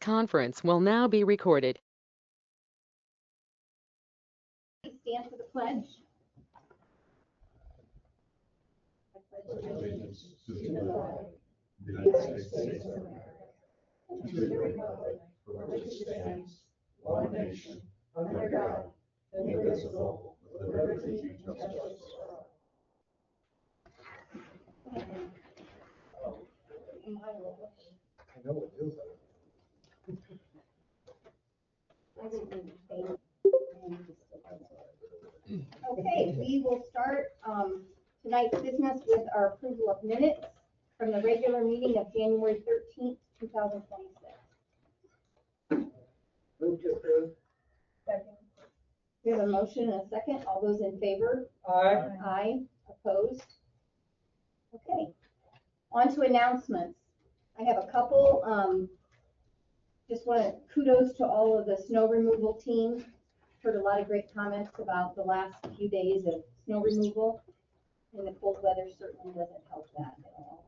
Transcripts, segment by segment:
conference will now be recorded. Stand for the pledge. Allegiance to the flag of the United States of America, to the republic for which it stands, one nation, under God, indivisible, with liberty and justice for all. I know it feels like. Okay, we will start tonight's business with our approval of minutes from the regular meeting of January 13th, 2026. Move to approve. Second. We have a motion and a second. All those in favor? Aye. Aye. Opposed? Okay. On to announcements. I have a couple. Just want to kudos to all of the snow removal team. Heard a lot of great comments about the last few days of snow removal, and the cold weather certainly doesn't help that at all.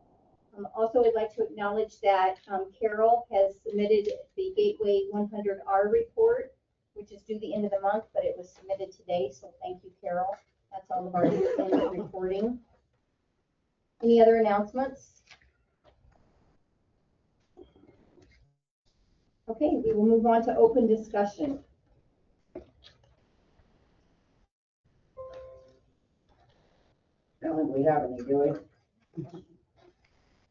Also, I'd like to acknowledge that Carol has submitted the Gateway 100R report, which is due the end of the month, but it was submitted today, so thank you, Carol. That's all of our independent reporting. Any other announcements? Okay, we will move on to open discussion. I don't think we have any, do we?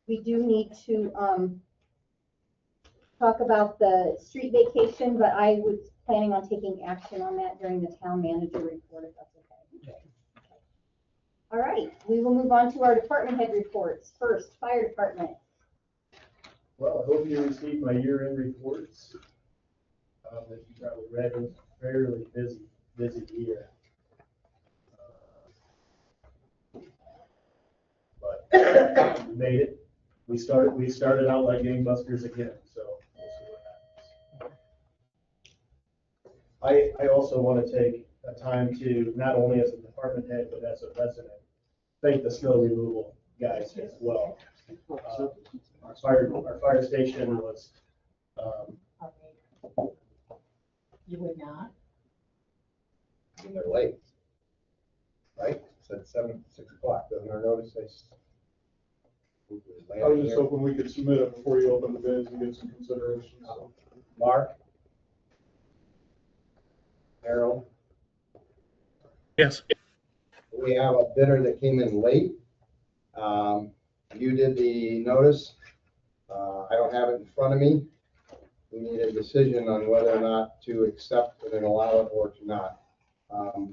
We do need to talk about the street vacation, but I was planning on taking action on that during the town manager report, if that's okay. All right, we will move on to our department head reports. First, fire department. Well, I hope you received my year-end reports. That you probably read. It was a fairly busy year. But we made it. We started out like gangbusters again, so we'll see what happens. I also want to take a time to, not only as a department head, but as a resident, thank the snow removal guys as well. Our fire station was, You would not? And they're late. Right? Said 6 o'clock, doesn't our notice say? I was just hoping we could submit it before you open the bids and get some consideration. So. Mark? Harold? yes, We have a bidder that came in late. You did the notice. I don't have it in front of me. We need a decision on whether or not to accept and then allow it or to not.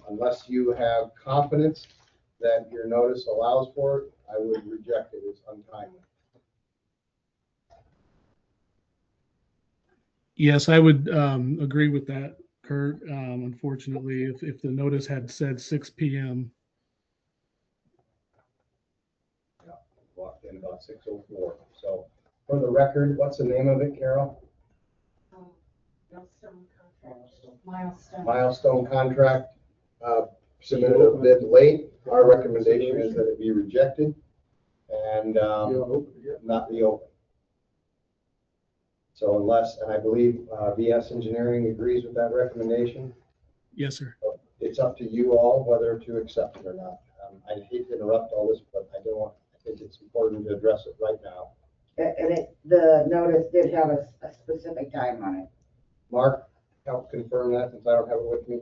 Unless you have confidence that your notice allows for it, I would reject it. It's untimely. Yes, I would agree with that, Kurt. Unfortunately, if the notice had said 6 p.m. Yeah, walked in about 6:04. So for the record, what's the name of it, Carol? Milestone Contract. Submitted a bid late. Our recommendation is that it be rejected and not reopened. So unless, and I believe VS Engineering agrees with that recommendation, Yes, sir. it's up to you all whether to accept it or not. I hate to interrupt all this, but I think it's important to address it right now. And the notice did have a specific time on it. Mark, help confirm that since I don't have it with me.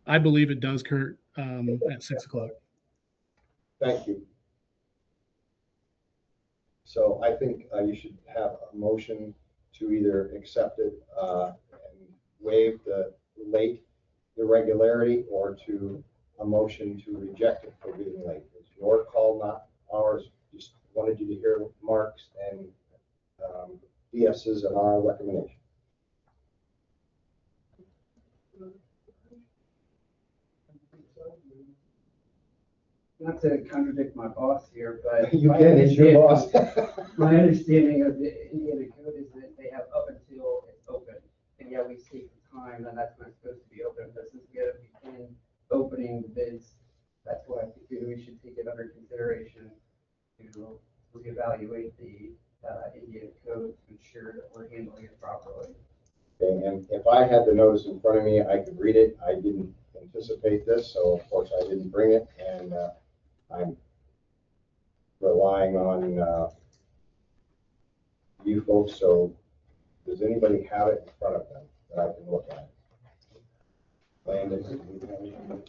I believe it does, Kurt, at 6 o'clock. Thank you. So I think you should have a motion to either accept it and waive the irregularity, or to a motion to reject it for being late. It's your call, not ours. Just wanted you to hear Mark's and VS's and our recommendation. Not to contradict my boss here, but You can, he's your boss. my understanding of the Indiana code is that they have up until it's open. And yeah, we see the time, and that's when it's supposed to be open. But since we got to begin opening the bids, that's why I think we should take it under consideration to reevaluate the Indiana code to ensure that we're handling it properly. Okay, and if I had the notice in front of me, I could read it. I didn't anticipate this, so of course I didn't bring it, and I'm relying on you folks, so does anybody have it in front of them that I can look at? Landon, do you have anything?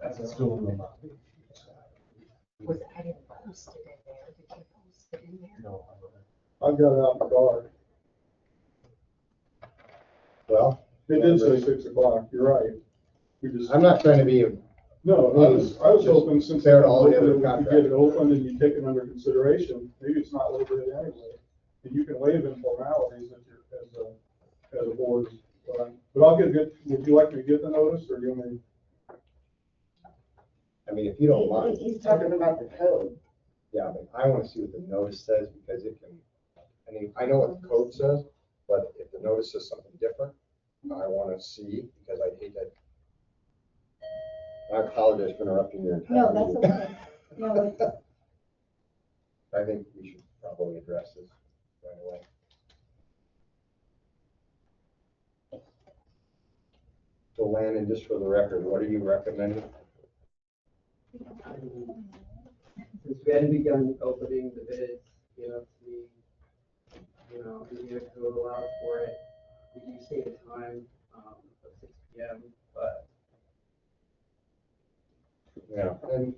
That's still in the mouth. I didn't post it in there. Did you post it in there? No. I've got it out in the car. Well, It did say 6 o'clock, you're right. We just, I'm not trying to be, no, I was hoping since Fair they're to all the open, other we could contractors. get it open and you take it under consideration. Maybe it's not low bid anyway. And you can waive in formalities if you're, as a board. But I'll would you like me to get the notice or you want me? I mean, if you don't mind, He's talking about the code. yeah, but I want to see what the notice says because it can, I mean, I know what the code says, but if the notice says something different, I want to see because I hate that. I apologize for interrupting your entire No, that's meeting. okay. No, it's, I think we should probably address this right away. So Landon, just for the record, what are you recommending? Since we hadn't begun opening the bids, Indiana code allows for it. We do state a time, of 6 PM, but Yeah. And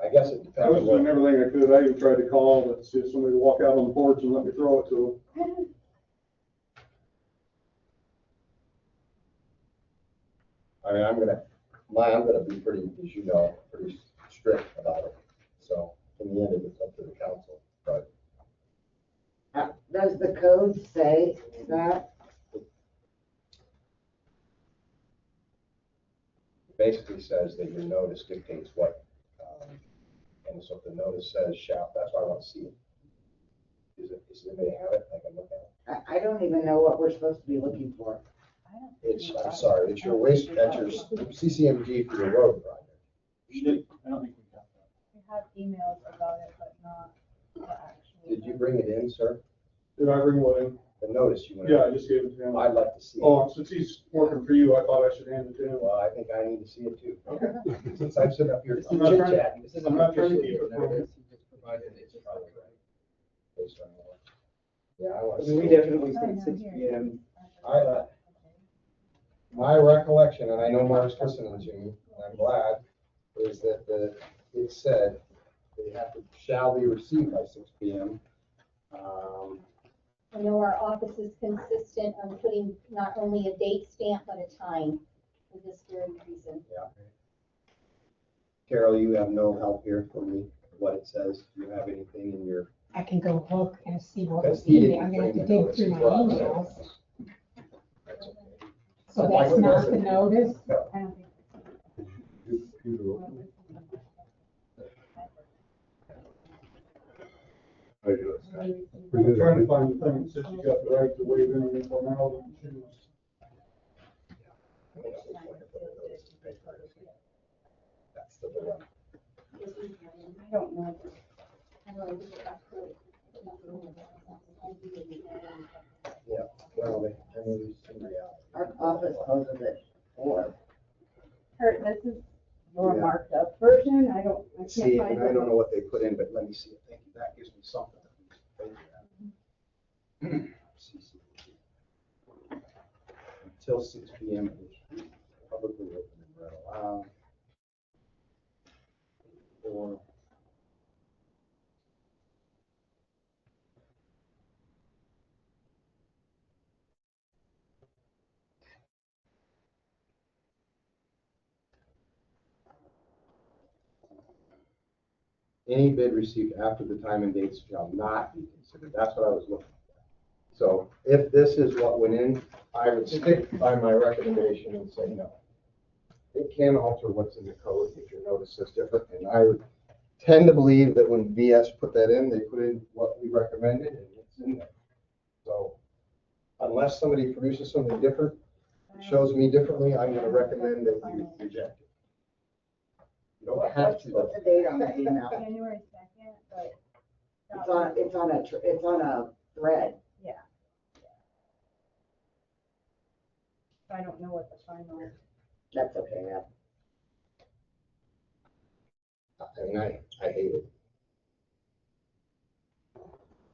I guess it I depends was on doing what, everything I could. I even tried to call to see if somebody would walk out on the porch and let me throw it to them. I mean, I'm gonna be pretty, as you know, pretty strict about it. So in the end, it's up to the council, but Does the code say that? it basically says that your notice dictates what, and so if the notice says shall, that's why I want to see it. Does anybody have it? I can look at it. I don't even know what we're supposed to be looking for. It's, I'm sorry, it's your waste, that's your CCMG for your road project. I don't think we got that. We have emails about it, but not the actual. Did you bring it in, sir? Did I bring one in? The notice you went. Yeah, I just gave it to him. I'd like to see it. Oh, since he's working for you, I thought I should hand it to him. Well, I think I need to see it too. Okay. Since I'm sitting up here this is I'm not not trying- chit chatting. this isn't I'm not trying to officially keep a it from notice, he just provided it. Based on what- Yeah, I want I to mean, see we it. definitely Oh, say no, 6 here. PM. My recollection, and I know Mark's listening to me, and I'm glad, is that it said they have to, shall be received by 6 PM. I know our office is consistent on putting not only a date stamp, but a time for this very reason. Carol, you have no help here for me, what it says. Do you have anything in your? I can go look and see what Because was he in didn't there. I'm gonna have to bring the dig through my notice to us. emails. That's okay. So that's not the notice? I don't think. I'm trying to find the thing that says you got the right to waive any informality. That's the dilemma. I don't know. I don't know. Yeah, well, I mean, in reality. Our office closes at 4. Kurt, this is your Yeah. marked up version, I can't See, find and I it. don't know what they put in, but let me see it. Thank you. That gives me something. Thank you. Until 6 PM, it is publicly open and read aloud. Or any bid received after the time and dates shall not be considered. That's what I was looking for. So if this is what went in, I would stick by my recommendation and say no. It can alter what's in the code if your notice says different, and I would tend to believe that when VS put that in, they put in what we recommended and it's in there. So unless somebody produces something different, shows me differently, I'm gonna recommend that you reject it. don't have What's to. the date on that email? January 2nd, but. It's on a thread. I don't know what the final. That's okay, yeah. I mean, I hate it.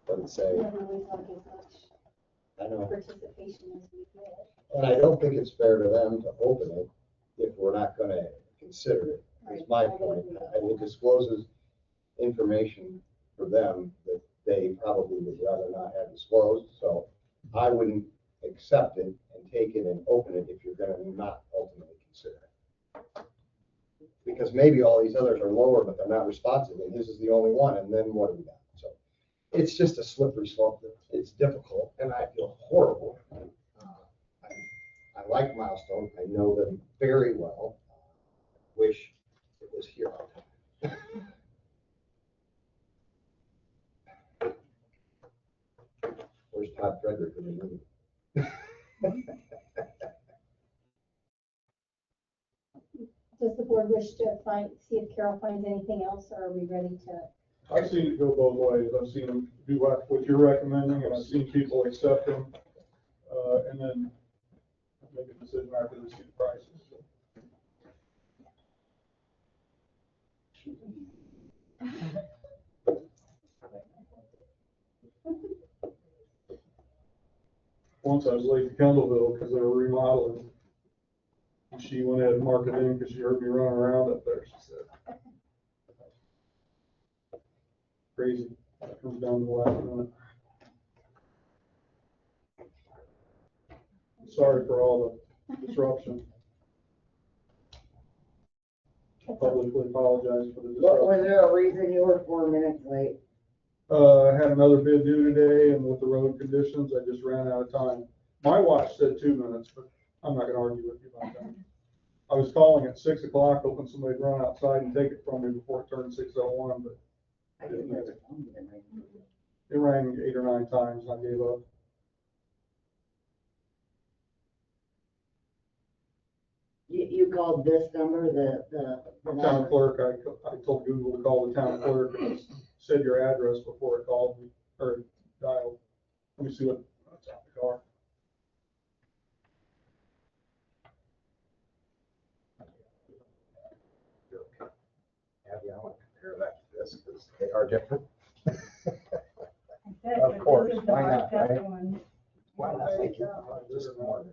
Doesn't say, Never really thought as much I know, participation as we did. and I don't think it's fair to them to open it if we're not gonna consider it, is my point. It discloses information for them that they probably would rather not have disclosed, so I wouldn't accept it and take it and open it if you're gonna not ultimately consider it. Because maybe all these others are lower, but they're not responsive, and his is the only one, and then what do we got? So it's just a slippery slope. It's difficult, and I feel horrible. I like Milestone. I know them very well. Wish it was here on time. Where's Todd Frederick when you need him? Does the board wish to see if Carol finds anything else, or are we ready to? I've seen it go both ways. I've seen them do what you're recommending, and I've seen people accept them, and then make a decision after they see the prices. Once I was late to Kendallville because they were remodeling. And she went ahead and marked it in because she heard me running around up there, she said. Crazy. It comes down to the last minute. Sorry for all the disruption. I publicly apologize for the Was disruption. there a reason you were 4 minutes late? I had another bid due today, and with the road conditions, I just ran out of time. My watch said 2 minutes, but I'm not gonna argue with you about that. I was calling at 6 o'clock, hoping somebody'd run outside and take it from me before it turned 6:01, but I didn't hear the phone even ring. it rang 8 or 9 times, and I gave up. You called this number, the Town number? clerk, I told Google to call the town clerk, and it said your address before it called me, or dialed. Let me see what's on the car. Abby, I want to compare that to this because they are different. That's Of what course, this is the why not, marked up right? one. Why not? Thank you. This is more.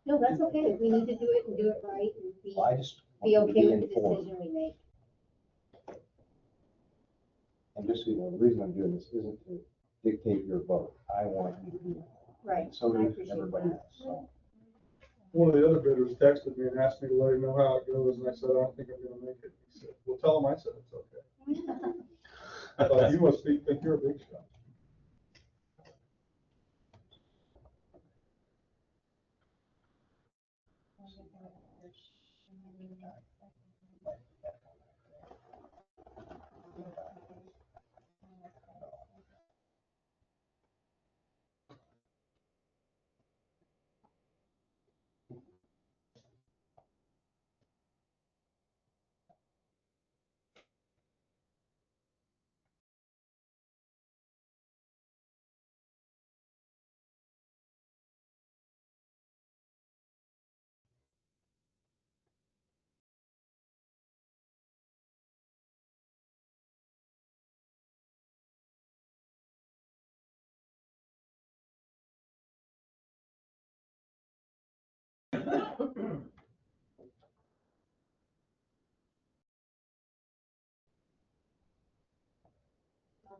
No, that's okay. If we need to do it and do it right and Well, I just be want you to okay be with the informed. decision we make. And just so you know, the reason I'm doing this isn't to dictate your vote. I want you to be informed. Right. So I does appreciate everybody that. else. So, One of the other bidders texted me and asked me to let him know how it goes, and I said, I don't think I'm gonna make it. He said, well, tell him I said it's okay. I thought, you must think you're a big shot.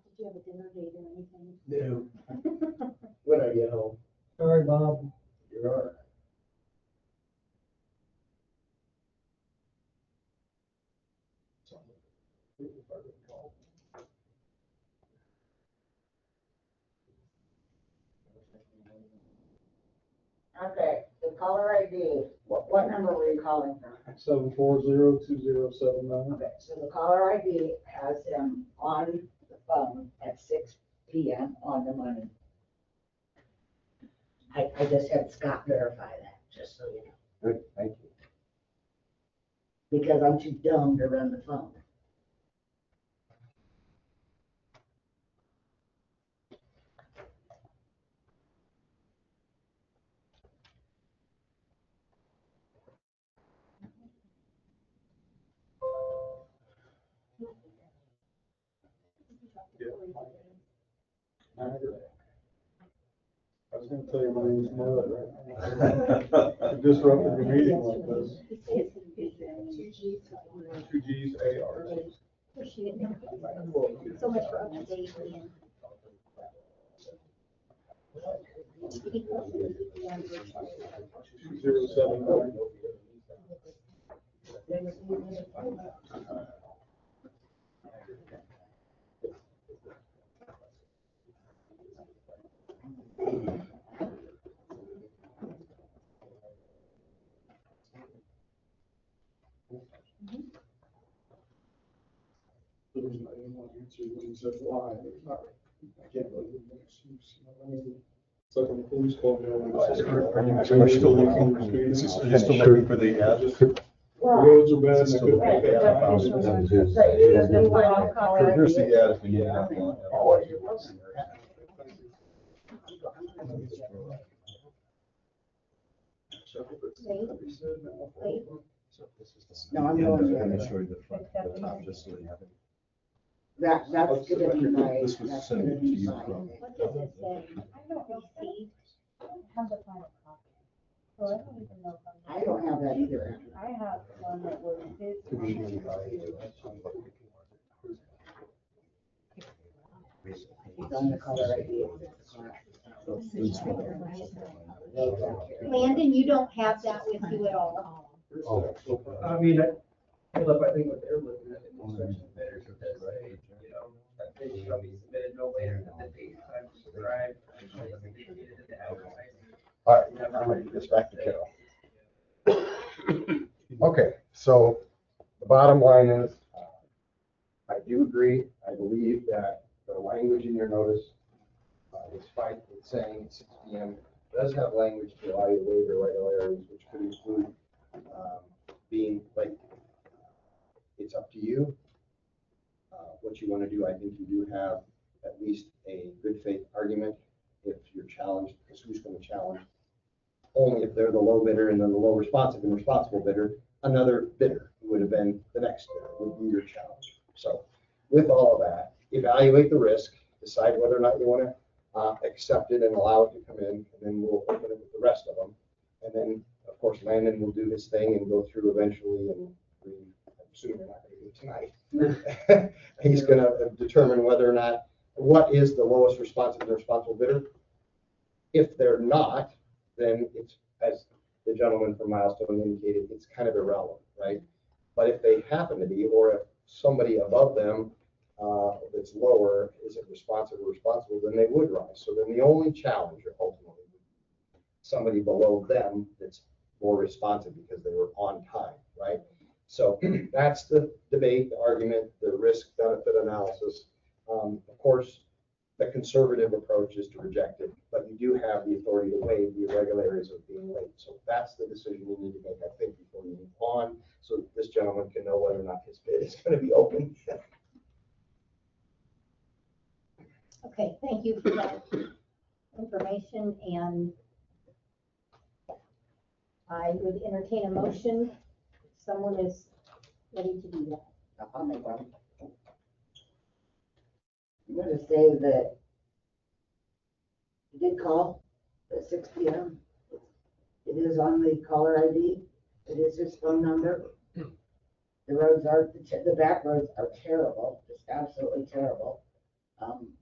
Did you have a dinner date or anything? No. When I get home. Sorry, Bob. You're all right. Okay, the caller ID, what number were you calling from? 740-2079. Okay, so the caller ID has him on the phone at 6 PM on the money. I just had Scott verify that, just so you know. good, thank because I'm too dumb to run the phone. I was gonna tell you my name's Mud, right? I disrupted the meeting like this. Two G's, A-R. So much for up-to-date and. 079. The reason I didn't want to answer when he said why, I can't really give an excuse. You know what I mean? It's like when the police call me over. Are you still looking for the roads are bad. and I couldn't make that time. Here's the ad if you need anything. No, I'm going Let me to, show you the front, the top, just so you have it. that's gonna be my, This was that's sent gonna to be you my. from. What does it say? I don't receive. Have the final copy. So I don't even know if I'm. I don't have that here. I have one that was his. It's on the color ID. Landon, you don't have that with you at all. I mean, I pulled up, I think what they're looking at in the inspection bidders, because they, you know, that bid shall be submitted no later than the date time prescribed. All right, I'm ready to get back to Carol. Okay, so the bottom line is, I do agree. I believe that the language in your notice, despite it saying 6 p.m., does have language to allow you to waive your regularities, which could include being late. It's up to you what you want to do. I think you do have at least a good faith argument if you're challenged, because who's going to challenge? Only if they're the low bidder and then the low responsive and responsible bidder, another bidder who would have been the next bidder would be your challenge. So with all of that, evaluate the risk, decide whether or not you want to accept it and allow it to come in, and then we'll open it with the rest of them. And then, of course, Landon will do his thing and go through eventually, and I'm assuming you're not going to do it tonight. He's going to determine whether or not, what is the lowest responsive and responsible bidder. If they're not, then it's, as the gentleman from Milestone indicated, it's kind of irrelevant, right? But if they happen to be, or if somebody above them that's lower isn't responsive or responsible, then they would rise. So then the only challenger ultimately would be somebody below them that's more responsive because they were on time, right? So that's the debate, the argument, the risk-benefit analysis. Of course, the conservative approach is to reject it, but you do have the authority to waive the irregularities of being late. So that's the decision you need to make, I think, before you move on, so that this gentleman can know whether or not his bid is going to be open. Okay, thank you for that information, and I would entertain a motion if someone is ready to do that. I'll make one. I'm gonna say that you did call at 6 p.m. It is on the caller ID. It is his phone number. The roads are, the back roads are terrible, just absolutely terrible.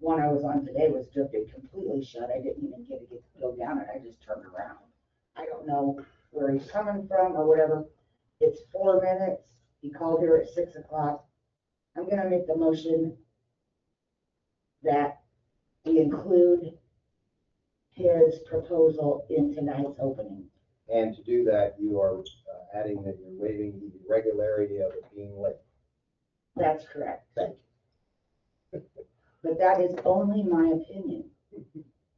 One I was on today was just completely shut. I didn't even get to go down it. I just turned around. I don't know where he's coming from or whatever. It's 4 minutes. He called here at 6 o'clock. I'm gonna make the motion that we include his proposal in tonight's opening. And to do that, you are adding that you're waiving the irregularity of it being late. That's correct. Thank you. But that is only my opinion.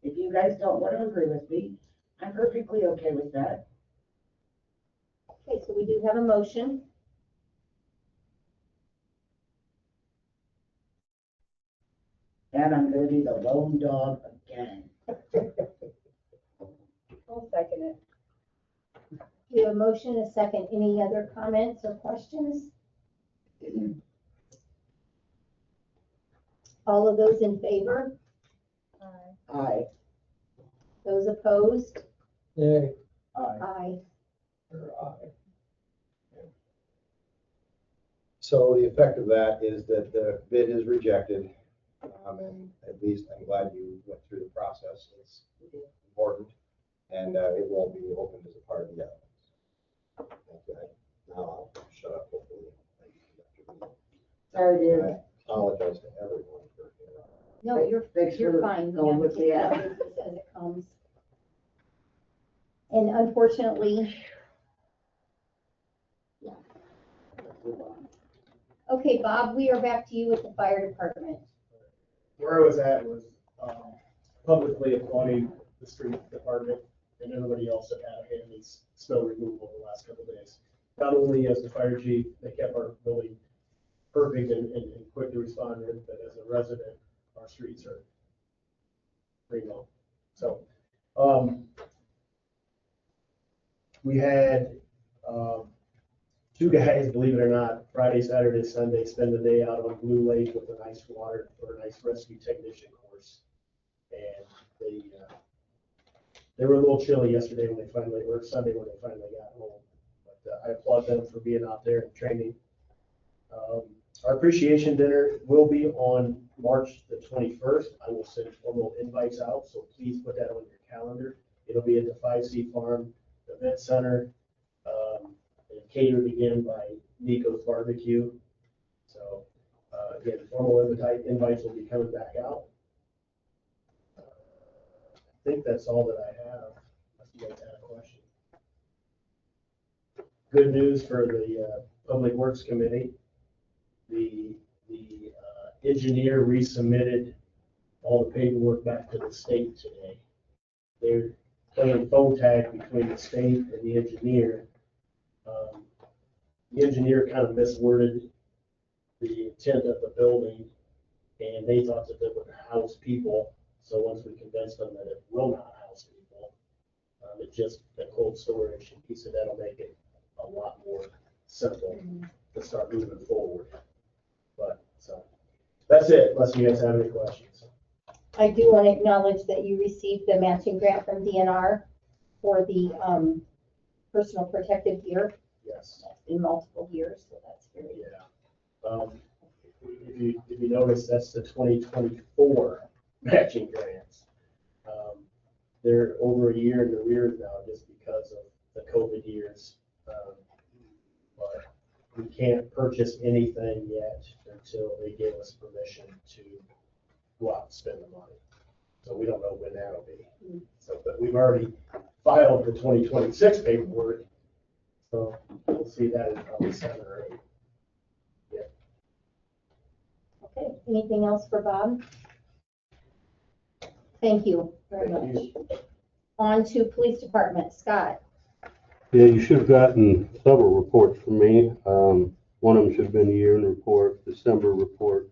If you guys don't want to agree with me, I'm perfectly okay with that. Okay, so we do have a motion. that, I'm gonna be the lone dog again. I'll second it. We have a motion, a second. Any other comments or questions? All of those in favor? Aye. Those opposed? Yay. Aye. So the effect of that is that the bid is rejected. And at least I'm glad you went through the process. It's important. And it won't be opened as a part of the other ones. Okay. Now I'll shut up, hopefully. Sorry, I dear. apologize to everyone for interrupting. No, Thanks you're for fine. going Yeah, with take the, that business as it comes. And unfortunately, okay, Bob, we are back to you with the fire department. Where I was at was, publicly applauding the street department and everybody else that had a hand in snow removal the last couple of days. Not only as the fire chief, they kept our building perfect and quick to respond in, but as a resident, our streets are pretty low. So, we had, two guys, believe it or not, Friday, Saturday, Sunday, spend the day out on Blue Lake with a nice water or a nice rescue technician course. And they were a little chilly yesterday when they finally, or Sunday when they finally got home. But I applaud them for being out there and training. Our appreciation dinner will be on March the 21st. I will send formal invites out, so please put that on your calendar. It'll be at the 5C Farm Event Center, and catered again by Nico's Barbecue. So, again, formal invites will be coming back out. I think that's all that I have, unless you guys have a question. Good news for the Public Works Committee. The engineer resubmitted all the paperwork back to the state today. They're playing phone tag between the state and the engineer. The engineer kind of misworded the intent of the building, and they thought that it would house people. So once we convinced them that it will not house people, it's just a cold storage. He said that'll make it a lot more simple to start moving forward. But so that's it, unless you guys have any questions. I do want to acknowledge that you received the matching grant from DNR for the personal protective gear. Yes. That's been multiple years, so that's very good. Yeah. If you notice, that's the 2024 matching grants. They're over a year in arrears now just because of the COVID years. But we can't purchase anything yet until they give us permission to go out and spend the money. So we don't know when that'll be. So, but we've already filed the 2026 paperwork. So we'll see that in probably 7 or 8. Yeah. Okay, anything else for Bob? Thank you very Thank much. you. On to police department, Scott. Yeah, you should have gotten several reports from me. One of them should have been a year-end report, December report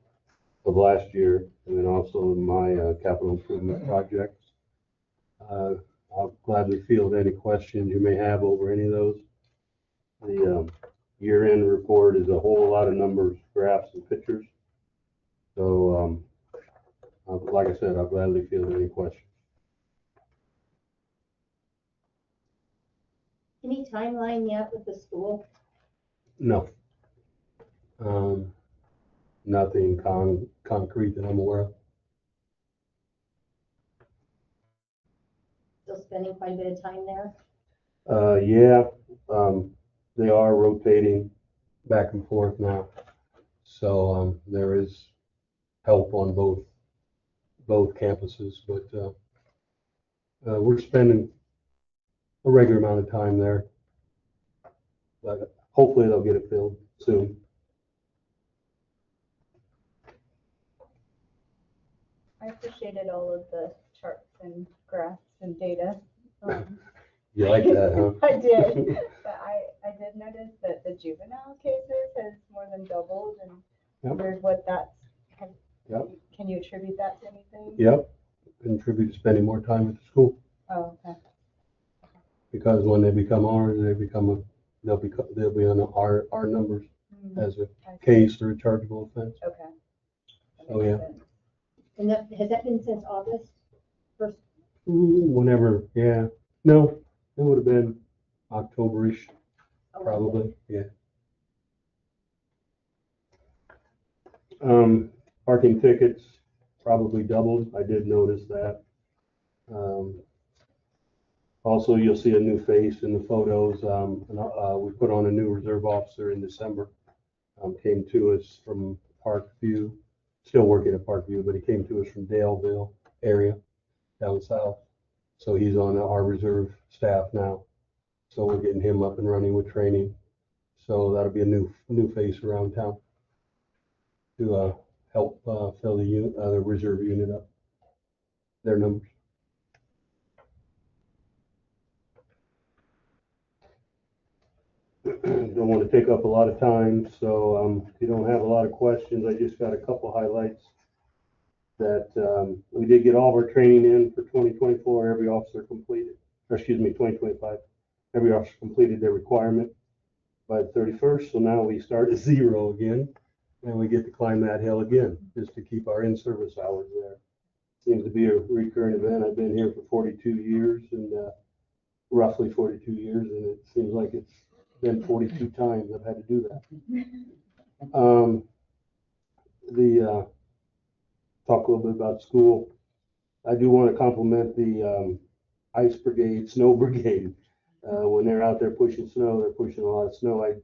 of last year, and then also my capital improvement projects. I'll gladly field any questions you may have over any of those. The year-end report is a whole lot of numbers, graphs, and pictures. So, like I said, I'll gladly field any questions. Any timeline yet with the school? No. Nothing concrete that I'm aware of. Still spending quite a bit of time there? Yeah, they are rotating back and forth now. So there is help on both campuses, but we're spending a regular amount of time there. But hopefully they'll get it filled soon. I appreciated all of the charts and graphs and data. You like that, huh? I did, but I did notice that the juvenile cases has more than doubled and Yep. wondered what that's, Yep. can you you attribute that to anything? Yep, contribute to spending more time at the school, Oh, okay. because when they become ours, they'll be on our numbers as a I see. case or a chargeable offense. Okay. That Oh, makes yeah. sense. And has that been since August? First, Whenever, yeah. No, it would have been October-ish, probably, yeah. Parking tickets probably doubled. I did notice that. Also, you'll see a new face in the photos. We put on a new reserve officer in December. Came to us from Parkview, still working at Parkview, but he came to us from Daleville area down south. So he's on our reserve staff now. So we're getting him up and running with training. So that'll be a new face around town to help fill the reserve unit up, their numbers. Don't want to take up a lot of time, so if you don't have a lot of questions, I just got a couple highlights. That we did get all of our training in for 2024. Every officer completed, or excuse me, 2025. Every officer completed their requirement by the 31st. So now we start at 0 again, and we get to climb that hill again just to keep our in-service hours there. Seems to be a recurring event. I've been here for 42 years, and roughly 42 years, and it seems like it's been 42 times I've had to do that. Talk a little bit about school. I do want to compliment the ice brigade, snow brigade. When they're out there pushing snow, they're pushing a lot of snow. I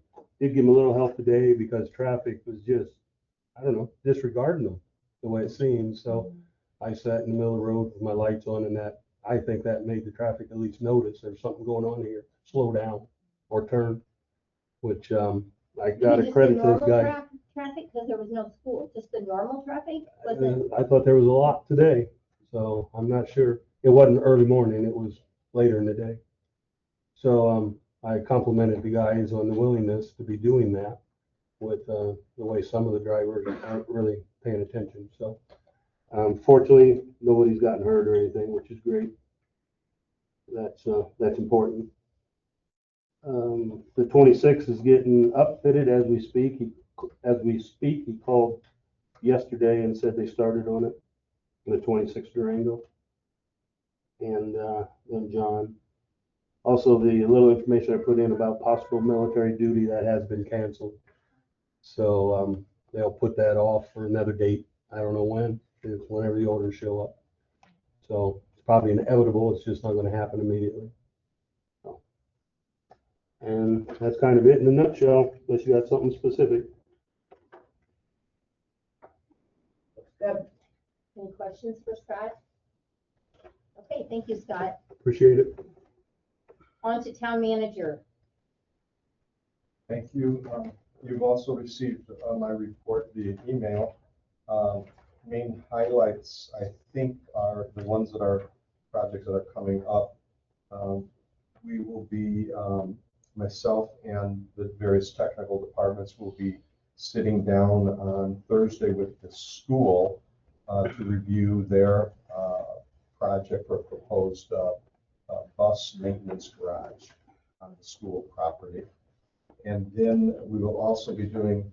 did give them a little help today because traffic was just, I don't know, disregarding them the way it seems. So I sat in the middle of the road with my lights on, and I think that made the traffic at least notice there's something going on here. Slow down or turn, which I got to credit to this guy. Traffic, because there was no school, just the normal traffic? Was it? I thought there was a lot today, so I'm not sure. It wasn't early morning, it was later in the day. So I complimented the guys on the willingness to be doing that with the way some of the drivers aren't really paying attention. So fortunately, nobody's gotten hurt or anything, which is great. That's important. The 26 is getting upfitted as we speak. He called yesterday and said they started on it, the 26 Durango. And then John. Also, the little information I put in about possible military duty, that has been canceled. So they'll put that off for another date. I don't know when. It's whenever the orders show up. So it's probably inevitable. It's just not going to happen immediately. So. And that's kind of it in a nutshell, unless you got something specific. Good. Any questions for Scott? Okay, thank you, Scott. Appreciate it. On to town manager. Thank you. You've also received my report via email. Main highlights, I think, are the ones that are projects that are coming up. We will be, myself and the various technical departments will be sitting down on Thursday with the school to review their project for proposed bus maintenance garage on the school property. And then we will also be doing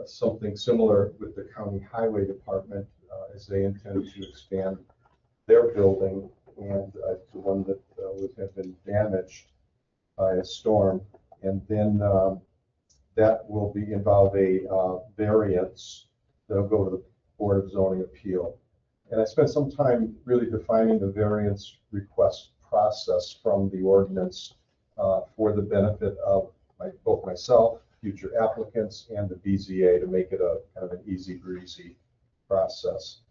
something similar with the county highway department as they intend to expand their building, and the one that would have been damaged by a storm. And then that will involve a variance that'll go to the Board of Zoning Appeal. And I spent some time really defining the variance request process from the ordinance for the benefit of both myself, future applicants, and the BZA to make it a kind of an easy breezy process.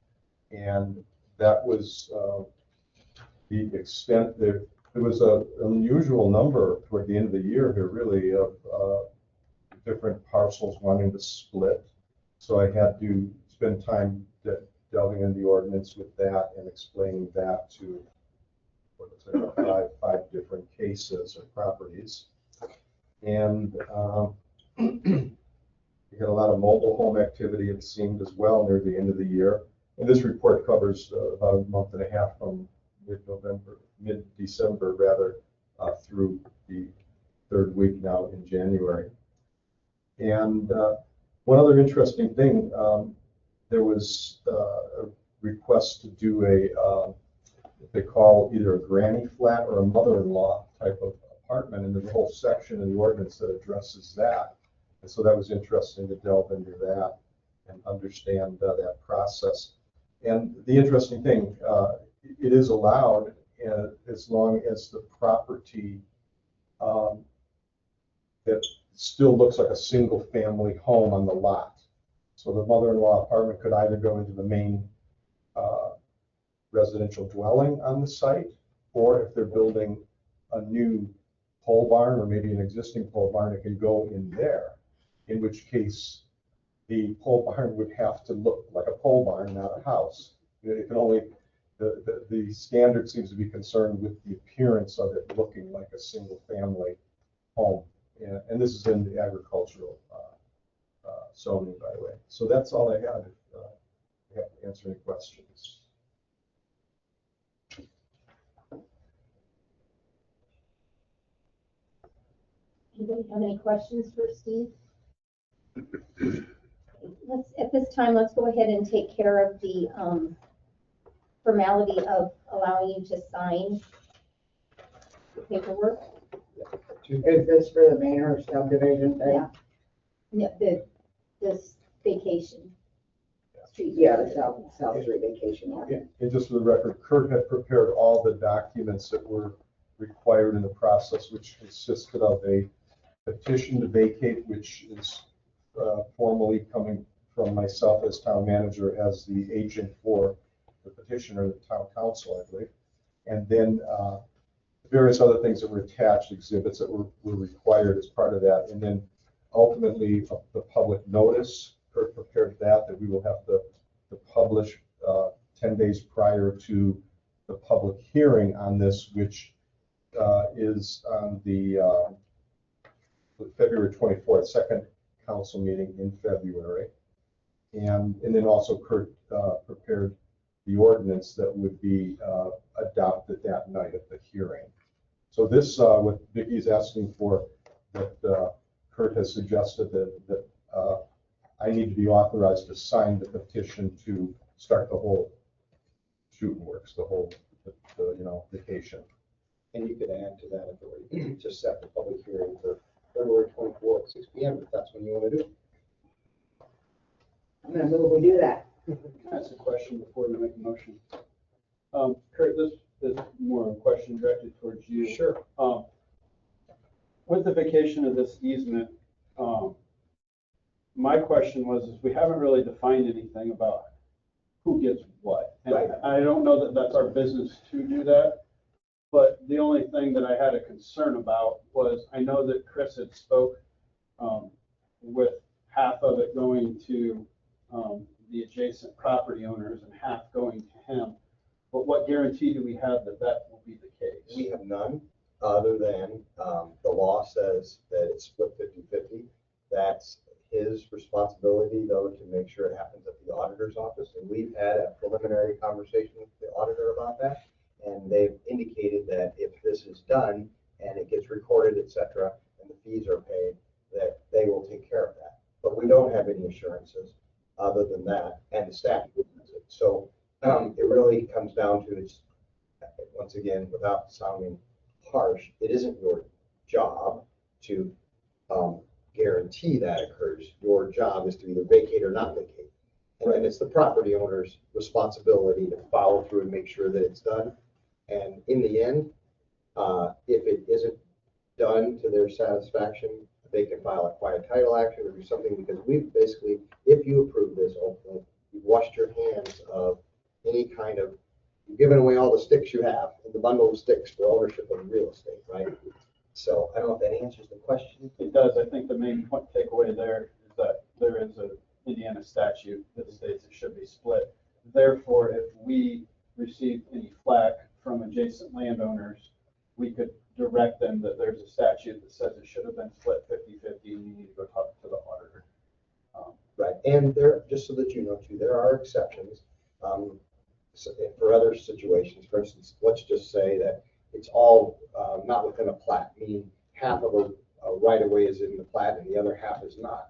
And that was the extent there. There was an unusual number toward the end of the year here, really, of different parcels wanting to split. So I had to spend time delving into the ordinance with that and explaining that to what looks like five different cases or properties. And we had a lot of mobile home activity, it seemed, as well near the end of the year. And this report covers about a month and a half from mid-December rather, through the third week now in January. And one other interesting thing, there was a request to do what they call either a granny flat or a mother-in-law type of apartment, and there's a whole section in the ordinance that addresses that. And so that was interesting to delve into that and understand that process. And the interesting thing, it is allowed as long as the property that still looks like a single family home on the lot. So the mother-in-law apartment could either go into the main residential dwelling on the site, or if they're building a new pole barn or maybe an existing pole barn, it can go in there, in which case the pole barn would have to look like a pole barn, not a house. It can only, the standard seems to be concerned with the appearance of it looking like a single family home. And this is in the agricultural zoning, by the way. So that's all I have. If you have to answer any questions. Anybody have any questions for Steve? At this time, let's go ahead and take care of the formality of allowing you to sign the paperwork. Is this for the Manor subdivision thing? Yeah. This vacation. Street. Yeah, the South Street vacation. Yeah. And just for the record, Kurt had prepared all the documents that were required in the process, which consisted of a petition to vacate, which is formally coming from myself as town manager as the agent for the petitioner, the town council, I believe. And then various other things that were attached, exhibits that were required as part of that. And then ultimately the public notice, Kurt prepared that we will have to publish 10 days prior to the public hearing on this, which is on the February 24th, second council meeting in February. And then also Kurt prepared the ordinance that would be adopted that night at the hearing. So this, what Vicki's asking for, that Kurt has suggested that I need to be authorized to sign the petition to start the whole shooting works, the whole, vacation. And you could add to that authority to set the public hearing for February 24th at 6 p.m. if that's when you want to do it. I'm gonna move we do that. Can I ask a question before we make a motion? Kurt, this is more a question directed towards you. Sure. With the vacation of this easement, my question was, is we haven't really defined anything about who gets what. And Right. I don't know that that's our business to do that, but the only thing that I had a concern about was, I know that Chris had spoke with half of it going to the adjacent property owners and half going to him. But what guarantee do we have that that will be the case? We have none, other than the law says that it's split 50-50. That's his responsibility, though, to make sure it happens at the auditor's office. And we've had a preliminary conversation with the auditor about that. And they've indicated that if this is done and it gets recorded, et cetera, and the fees are paid, that they will take care of that. But we don't have any assurances other than that, and the staff witness it. So it really comes down to, it's, once again, without sounding harsh, it isn't your job to guarantee that occurs. Your job is to either vacate or not vacate. And then it's the property owner's responsibility to follow through and make sure that it's done. And in the end, if it isn't done to their satisfaction, they can file a quiet title action or do something, because we've basically, if you approve this, ultimately, you've washed your hands of any kind of, you've given away all the sticks you have in the bundle of sticks for ownership of real estate, right? So I don't know if that answers the question. It does. I think the main point takeaway there is that there is a Indiana statute that states it should be split. Therefore, if we receive any flack from adjacent landowners, we could direct them that there's a statute that says it should have been split 50-50, and you need to go talk to the auditor. Right, and there, just so that you know too, there are exceptions. For other situations, for instance, let's just say that it's all not within a plat, meaning half of a right of way is in the plat and the other half is not.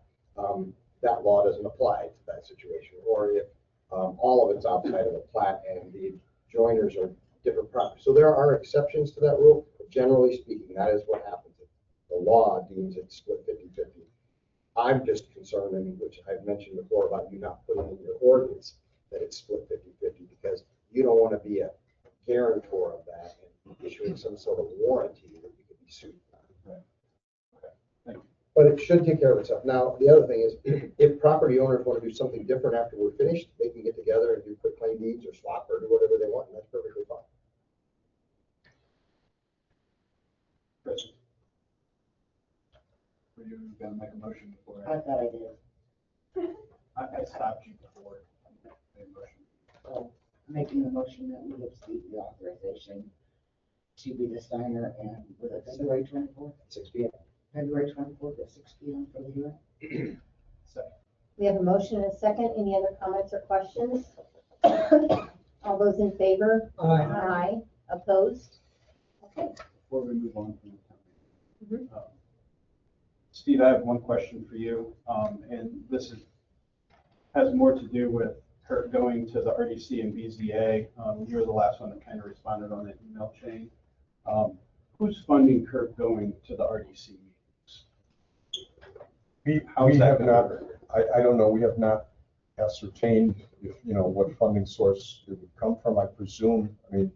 That law doesn't apply to that situation. Or if all of it's outside of a plat and the joiners are different properties. So there are exceptions to that rule, but generally speaking, that is what happens. The law deems it split 50-50. I'm just concerned, and which I've mentioned before, about you not putting in your ordinance that it's split 50-50, because you don't want to be a guarantor of that and issuing some sort of warranty that you could be sued. Right. Okay. Thank you. But it should take care of itself. Now, the other thing is, if property owners want to do something different after we're finished, they can get together and do quitclaim deeds or swap or do whatever they want, and that's perfectly fine. Chris? Were you gonna make a motion before? I thought I did. I stopped you before. I made a motion. So, making a motion that we give Steve the authorization to be the signer, and with it February 24th, 6 p.m. February 24th at 6 p.m. for the hearing. Second. We have a motion and a second. Any other comments or questions? All those in favor? Aye. Aye. Opposed? Okay. Before we move on from the Mhm. topic. Steve, I have one question for you, and this has more to do with Kurt going to the RDC and BZA. You were the last one that kind of responded on the email chain. Who's funding Kurt going to the RDC meetings? How's We that have gonna not, work? I don't know, we have not ascertained if, what funding source it would come from. I presume, I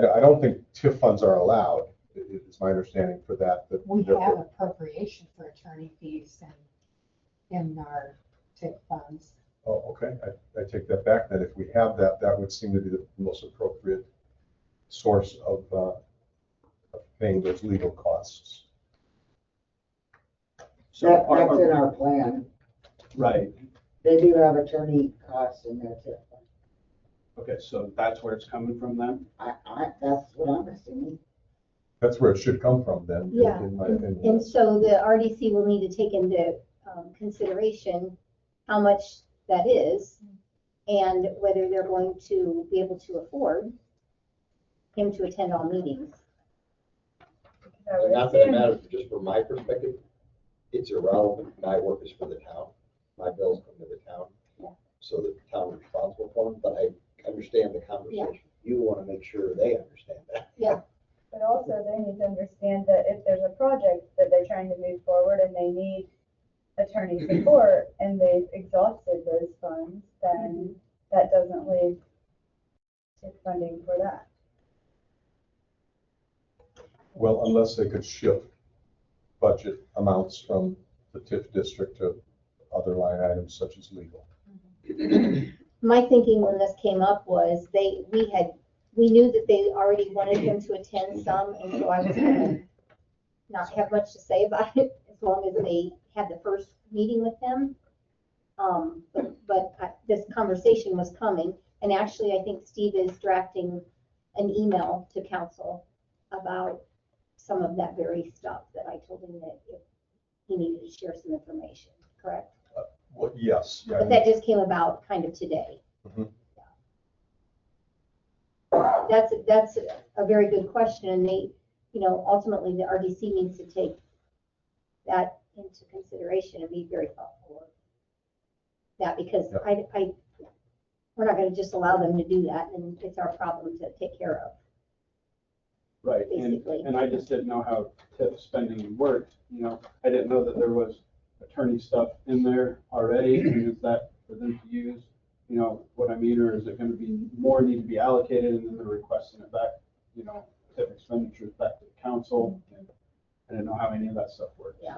don't think TIF funds are allowed, is my understanding for that. We have appropriation for attorney fees and in our TIP funds. Oh, okay, I take that back then. If we have that, that would seem to be the most appropriate source of paying those legal costs. So That's in our plan. right. They do have attorney costs in there too. Okay, so that's where it's coming from then? That's what I'm assuming. That's where it should come from then, Yeah. in my opinion. And so the RDC will need to take into consideration how much that is and whether they're going to be able to afford him to attend all meetings. Not that it matters, but just from my perspective, it's irrelevant. My work is for the town. My bills come to the town. Yeah. So the town is responsible for them, but I understand the conversation. You want to make sure they understand that. Yeah. But also they need to understand that if there's a project that they're trying to move forward and they need attorney support and they've exhausted those funds, then that doesn't leave TIF funding for that. Well, unless they could shift budget amounts from the TIF district to other line items such as legal. My thinking when this came up was we knew that they already wanted him to attend some, and so I was gonna not have much to say about it as long as they had the first meeting with him. This conversation was coming, and actually I think Steve is drafting an email to council about some of that very stuff that I told him that if he needed to share some information, correct? Well, yes. Yeah, But that just came about kind of today. Mhm. That's a very good question, and they, ultimately the RDC needs to take that into consideration and be very thoughtful of that, because Yeah. we're not gonna just allow them to do that, and it's our problem to take care of. Right, Basically. and I just didn't know how TIF spending worked, I didn't know that there was attorney stuff in there already, and is that for them to use, what I mean, or is it gonna be more need to be allocated and then they're requesting it back, TIF expenditures back to the council? And I didn't know how any of that stuff worked. Yeah.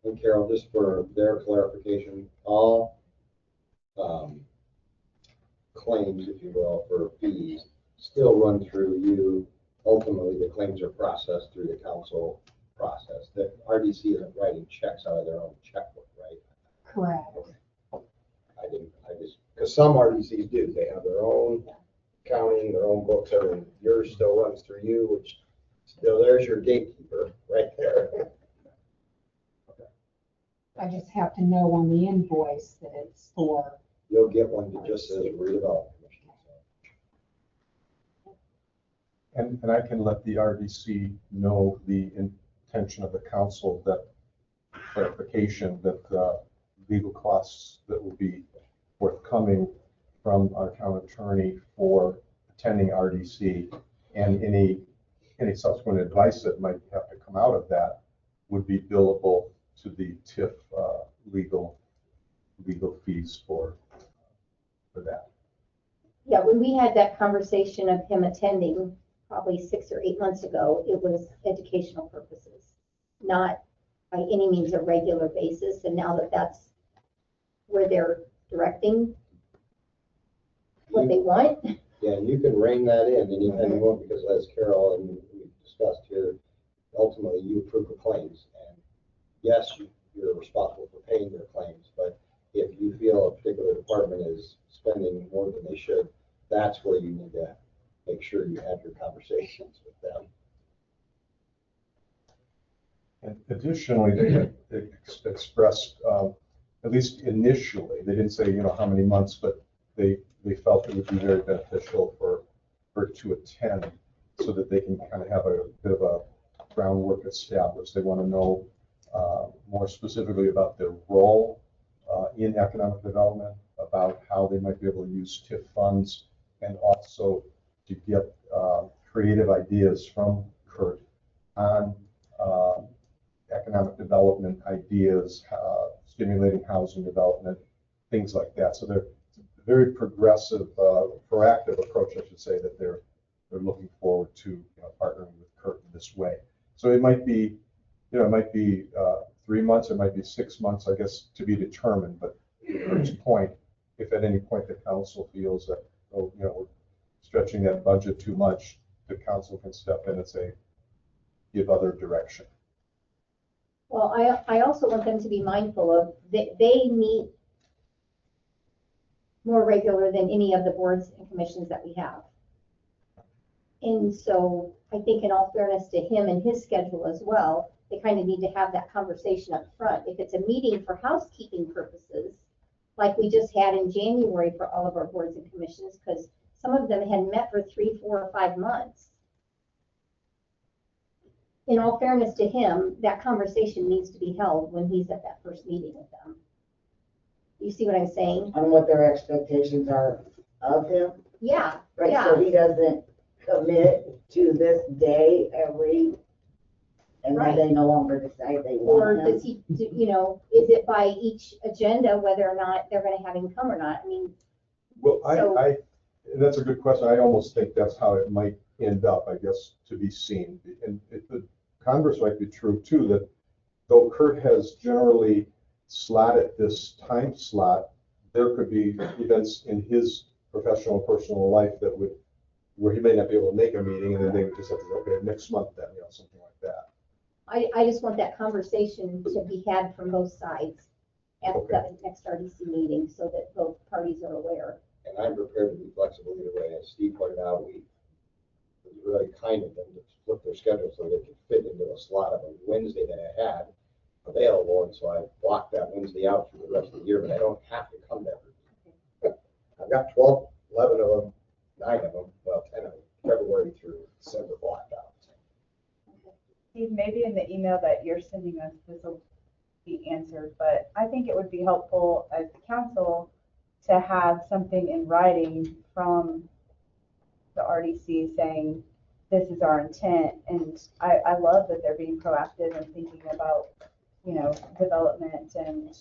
And Carol, just for their clarification, all claims, if you will, for fees still run through you. Ultimately, the claims are processed through the council process. The RDC isn't writing checks out of their own checkbook, right? Correct. Because some RDCs do, they have their own accounting, their own books, everything. Yours still runs through you, which, there's your gatekeeper right there. I just have to know on the invoice that it's for you'll get one that just says redevelopment commission. And I can let the RDC know the intention of the council, that clarification that legal costs that will be forthcoming from our town attorney for attending RDC and any subsequent advice that might have to come out of that would be billable to the TIF legal fees for that. Yeah, when we had that conversation of him attending probably 6 or 8 months ago, it was educational purposes, not by any means a regular basis. And now that that's where they're directing what they want. Yeah, and you can rein that in anytime you want, because as Carol and we discussed here, ultimately you approve the claims. And yes, you're responsible for paying their claims, but if you feel a particular department is spending more than they should, that's where you need to make sure you have your conversations with them. And additionally, they had expressed, at least initially, they didn't say, how many months, but they felt it would be very beneficial for her to attend so that they can kind of have a bit of a groundwork established. They want to know more specifically about their role in economic development, about how they might be able to use TIF funds, and also to get creative ideas from Kurt on economic development ideas, stimulating housing development, things like that. So they're very progressive, proactive approach, I should say, that they're looking forward to partnering with Kurt in this way. So it might be, 3 months, it might be 6 months, I guess, to be determined. But to Kurt's point, if at any point the council feels that, we're stretching that budget too much, the council can step in and say, give other direction. Well, I also want them to be mindful of that they meet more regular than any of the boards and commissions that we have. And so I think, in all fairness to him and his schedule as well, they kind of need to have that conversation up front. If it's a meeting for housekeeping purposes, like we just had in January for all of our boards and commissions, because some of them had met for 3, 4, or 5 months. In all fairness to him, that conversation needs to be held when he's at that first meeting with them. You see what I'm saying? On what their expectations are of him, Yeah, right? yeah. So he doesn't commit to this day and Right. then they no longer decide they Or want him. does he, is it by each agenda whether or not they're gonna have him come or not? I mean, Well, So- and that's a good question. I almost think that's how it might end up, I guess, to be seen. And the converse might be true too, that though Kurt has generally slotted this time slot, there could be events in his professional and personal life where he may not be able to make a meeting, and then they would just have to say, okay, next month then, something like that. I just want that conversation to be had from both sides at the next RDC meeting so that both parties are aware. And I'm prepared to be flexible either way. As Steve pointed out, it was really kind of them to split their schedule so they could fit into a slot of a Wednesday that I had available. And so I blocked that Wednesday out for the rest of the year, but I don't have to come there. I've got 12, 11 of them, 9 of them, well, 10 of them, February through December blocked out. Steve, maybe in the email that you're sending us, this will be answered, but I think it would be helpful as council to have something in writing from the RDC saying, this is our intent. And I love that they're being proactive and thinking about, development and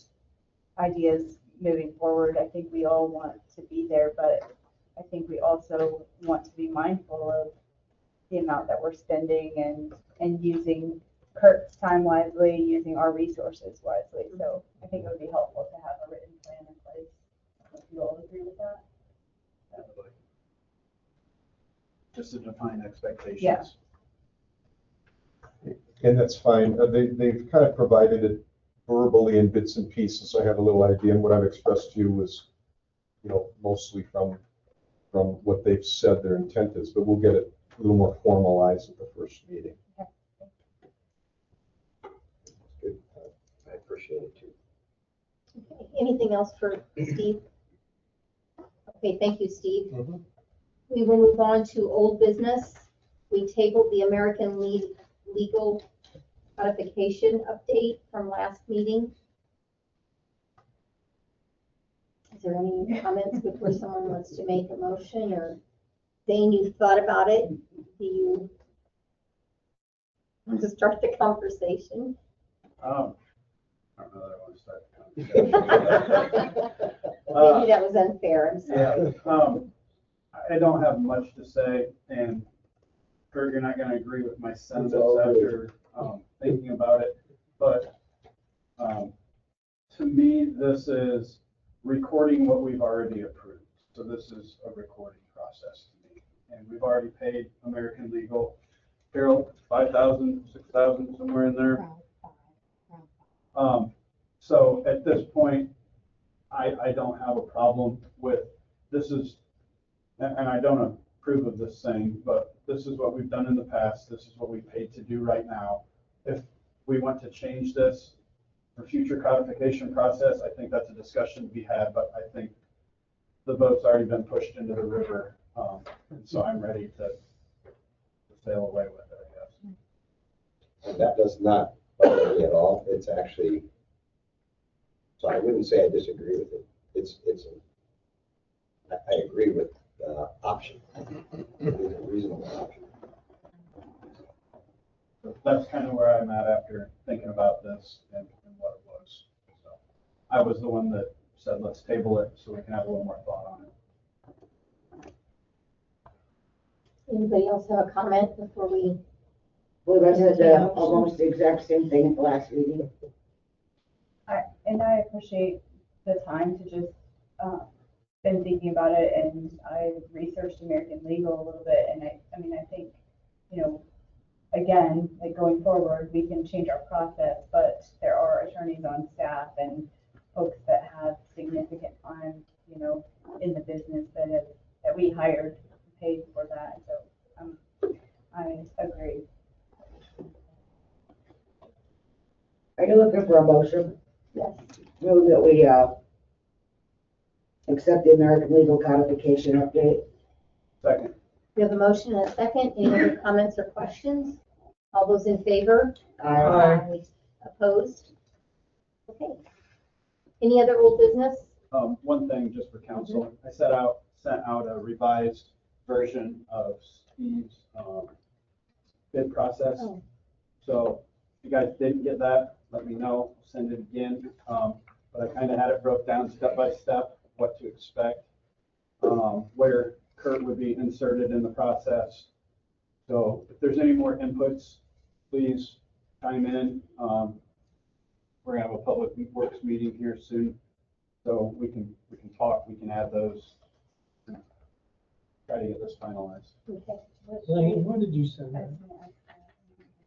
ideas moving forward. I think we all want to be there, but I think we also want to be mindful of the amount that we're spending and using Kurt's time wisely, using our resources wisely. So I think it would be helpful to have a written plan in place. If you all agree with that? Just to define expectations. Yeah. And that's fine. They've kind of provided it verbally in bits and pieces. So I have a little idea, and what I've expressed to you was, mostly from what they've said their intent is, but we'll get it a little more formalized at the first meeting. Good. I appreciate it too. Okay. Anything else for Steve? Okay, thank you, Steve. Mhm. We will move on to old business. We tabled the American Legal Codification update from last meeting. Is there any comments before someone wants to make a motion, or Zane, you've thought about it? Do you want to start the conversation? I don't know that I want to start the conversation. Maybe that was unfair, I'm sorry. I don't have much to say, and Kurt, you're not gonna agree with my sentiments all after, thinking about it, but, to me, this is recording what we've already approved. So this is a recording process to me, and we've already paid American Legal, Carol, 5,000, 6,000, somewhere in there. Round five, round five. So at this point, I don't have a problem with, this is, and I don't approve of this saying, but this is what we've done in the past, this is what we paid to do right now. If we want to change this for future codification process, I think that's a discussion to be had, but I think the boat's already been pushed into the river, and so I'm ready to sail away with it, I guess. And that does not bother me at all. It's actually, so I wouldn't say I disagree with it. I agree with the option. It's a reasonable option. So that's kind of where I'm at after thinking about this and what it was. So I was the one that said, let's table it so we can have a little more thought on it. Anybody else have a comment before we? Well, I said almost the exact same thing at the last meeting. And I appreciate the time to just, been thinking about it, and I researched American Legal a little bit, and I mean, I think, you know, again, like going forward, we can change our process, but there are attorneys on staff and folks that have significant time, you know, in the business that we hired, paid for that, so, I agree. Are you looking for a motion? Yes. Move that we, accept the American Legal Codification update. Second. We have a motion and a second. Any other comments or questions? All those in favor? Aye. Opposed? Okay. Any other old business? One thing just for council, I sent out a revised version of Steve's, bid process. Oh. So if you guys didn't get that, let me know, send it again. But I kind of had it broke down step by step, what to expect, where Kurt would be inserted in the process. So if there's any more inputs, please chime in. We're gonna have a public works meeting here soon, so we can talk, we can add those, try to get this finalized. Okay. Lane, when did you send that?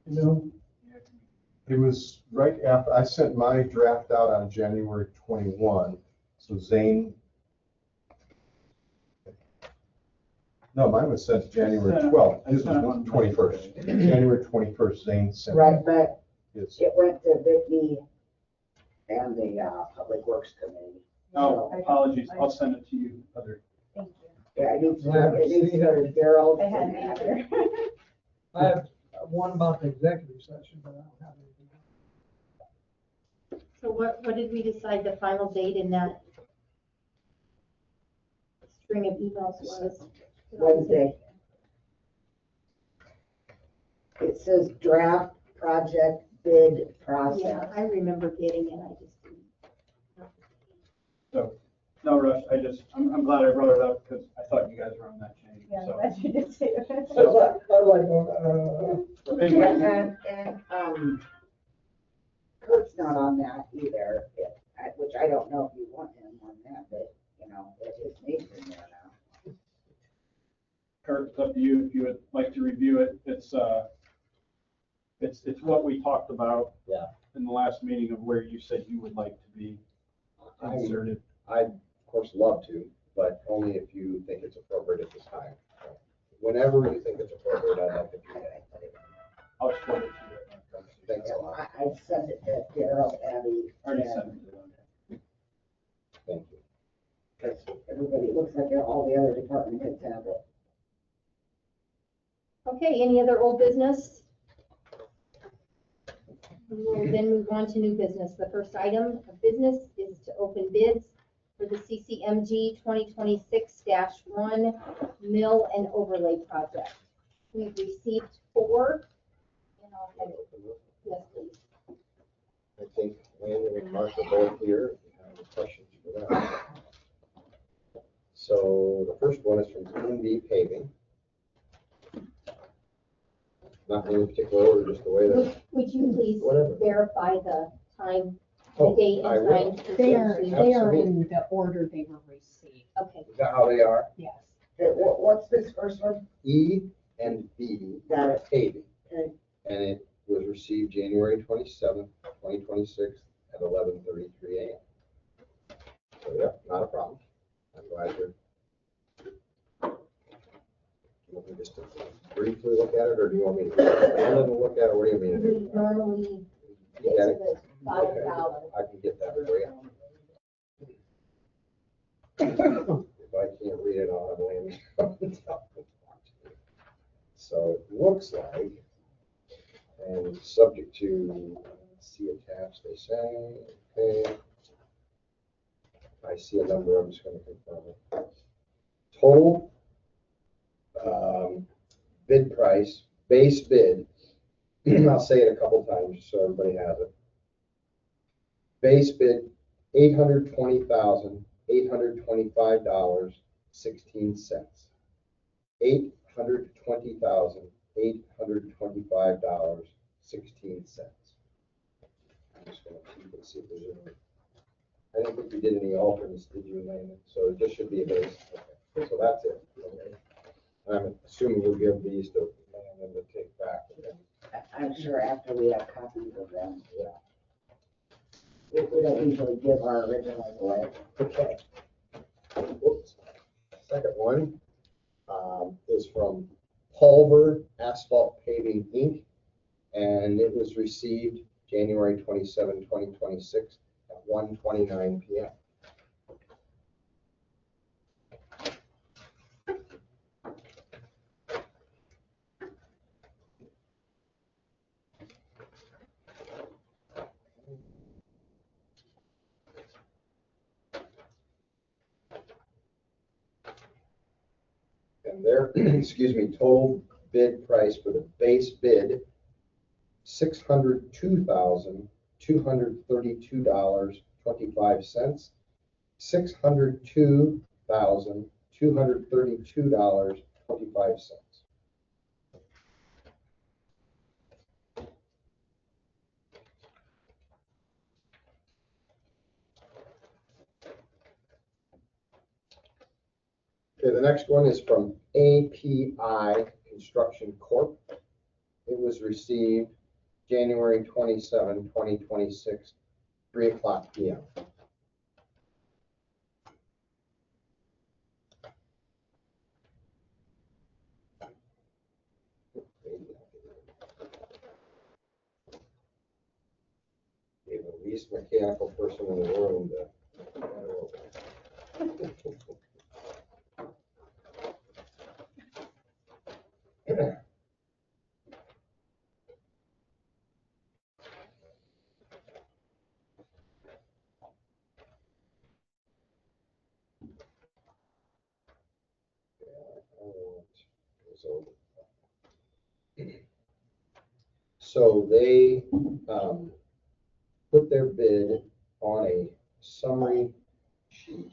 You know, it was right after, I sent my draft out on January 21, so Zane. No, mine was sent January 12th, this was 21st, January 21st, Zane sent. Right, but Yes. it went to Vicky and the, Public Works Committee. Oh, apologies, I'll send it to you other. Thank you. Yeah, it needs to go to Daryl. I hadn't either. I have one about the executive session, but I don't have anything. So what did we decide the final date in that string of emails was? Wednesday. It says draft project bid process. Yeah, I remember getting it, I just didn't. So, no rush, I'm glad I brought it up because I thought you guys were on that chain, Yeah, I'm so. glad you did too. I was like, Anyway, And Kurt's not on that either, which I don't know if you want him on that, but, you know, his name's in there now. Kurt, it's up to you if you would like to review it. It's what we talked about. Yeah. In the last meeting of where you said you would like to be inserted. I'd, of course, love to, but only if you think it's appropriate at this time. So, whenever you think it's appropriate, I'd like to do that. I'll just forward it to you. Thanks a lot. I sent it to Daryl, Abby. Already sent it to them. Thank you. Because everybody, it looks like all the other department heads have it. Okay, any other old business? We will then move on to new business. The first item of business is to open bids for the CCMG 2026-1 mill and overlay project. We've received 4. And I'll have it. Yes, please. I think Landon and Mark are both here. If you have any questions for that. So the first one is from MD Paving. Not in any particular order, just the way that. Would you please Whatever. verify the time, the Oh, date I and will. time? They are Absolutely. in the order they were received, Okay, Is that how they are? yes. Okay, what's this first one? E and B Got it. paving. Okay. And it was received January 27th, 2026 at 11:33 a.m. So, yep, not a problem. I'm glad you're. You want me just to briefly look at it, or do you want me to look at it? What do you mean? we normally You get got to it? the $5. I can get that for you. If I can't read it, I'll have Landon. So it looks like, and subject to, see attached, they say, okay. I see a number, I'm just gonna confirm it. Total, bid price, base bid, I'll say it a couple times just so everybody has it. Base bid, $820,825.16. $820,825.16. I'm just gonna keep it, see if there's any. I didn't think you did any alternates, did you, Landon? So it just should be a base. Okay. So that's it. Okay. I'm assuming you'll give these to Landon to take back. I'm sure after we have copies of them. Yeah. We don't usually give our originals away. Okay. Whoops. Second one is from Pulver Asphalt Paving, Inc. And it was received January 27, 2026 at 1:29 p.m. And their, excuse me, total bid price for the base bid, $602,232.25. $602,232.25. Okay, the next one is from API Construction Corp. It was received January 27, 2026, 3:00 p.m. You're the least mechanical person in the room to. So they put their bid on a summary sheet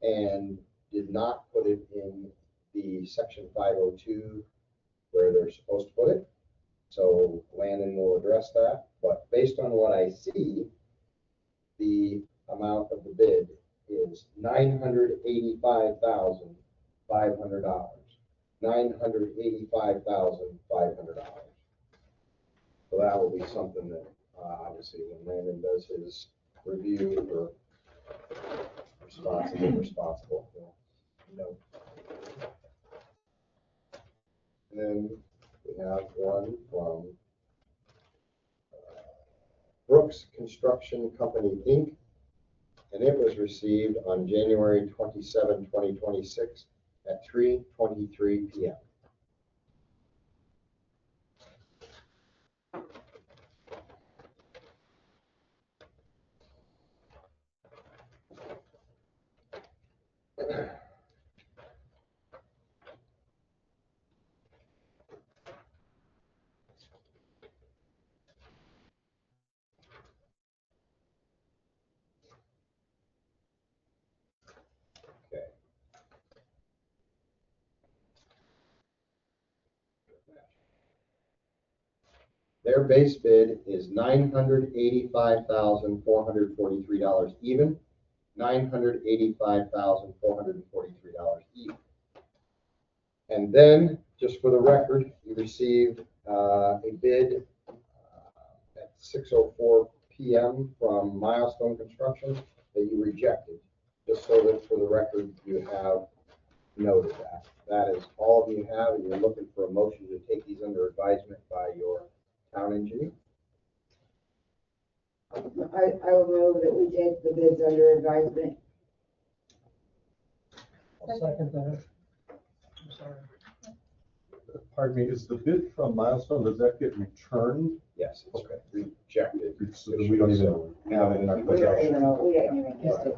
and did not put it in the section 502 where they're supposed to put it. So Landon will address that, but based on what I see, the amount of the bid is $985,500. $985,500. So that will be something that, obviously, when Landon does his review for responsible, you know. And then we have one from Brooks Construction Company, Inc. and it was received on January 27, 2026 at 3:23 PM. Okay. Their base bid is $985,443 even, $985,443 even. And then, just for the record, you received a bid at 6:04 PM from Milestone Construction that you rejected, just so that for the record, you have noted that. That is all you have, and you're looking for a motion to take these under advisement by your town engineer. I will move that we take the bids under advisement. I'll second that. I'm sorry. Pardon me, is the bid from Milestone, does that get returned? Yes, it's rejected. So we don't even have it in our We don't possession? even know, we don't even get it.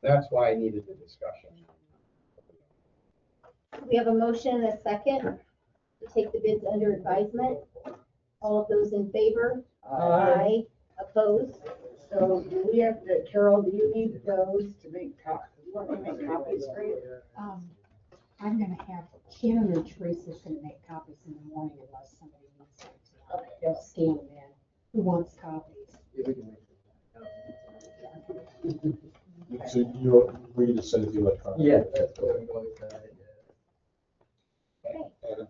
That's why I needed the discussion. We have a motion and a second to take the bids under advisement. All of those in favor? Aye. Opposed? So do we have to, Carol, do you need those to make copies? You want me to make copies for you? I'm gonna have Karen or Teresa's gonna make copies in the morning unless somebody needs them. Okay. They'll scan them in. Who wants copies? So you're, we just send it to you electronically? Yeah, that's what I'm going to.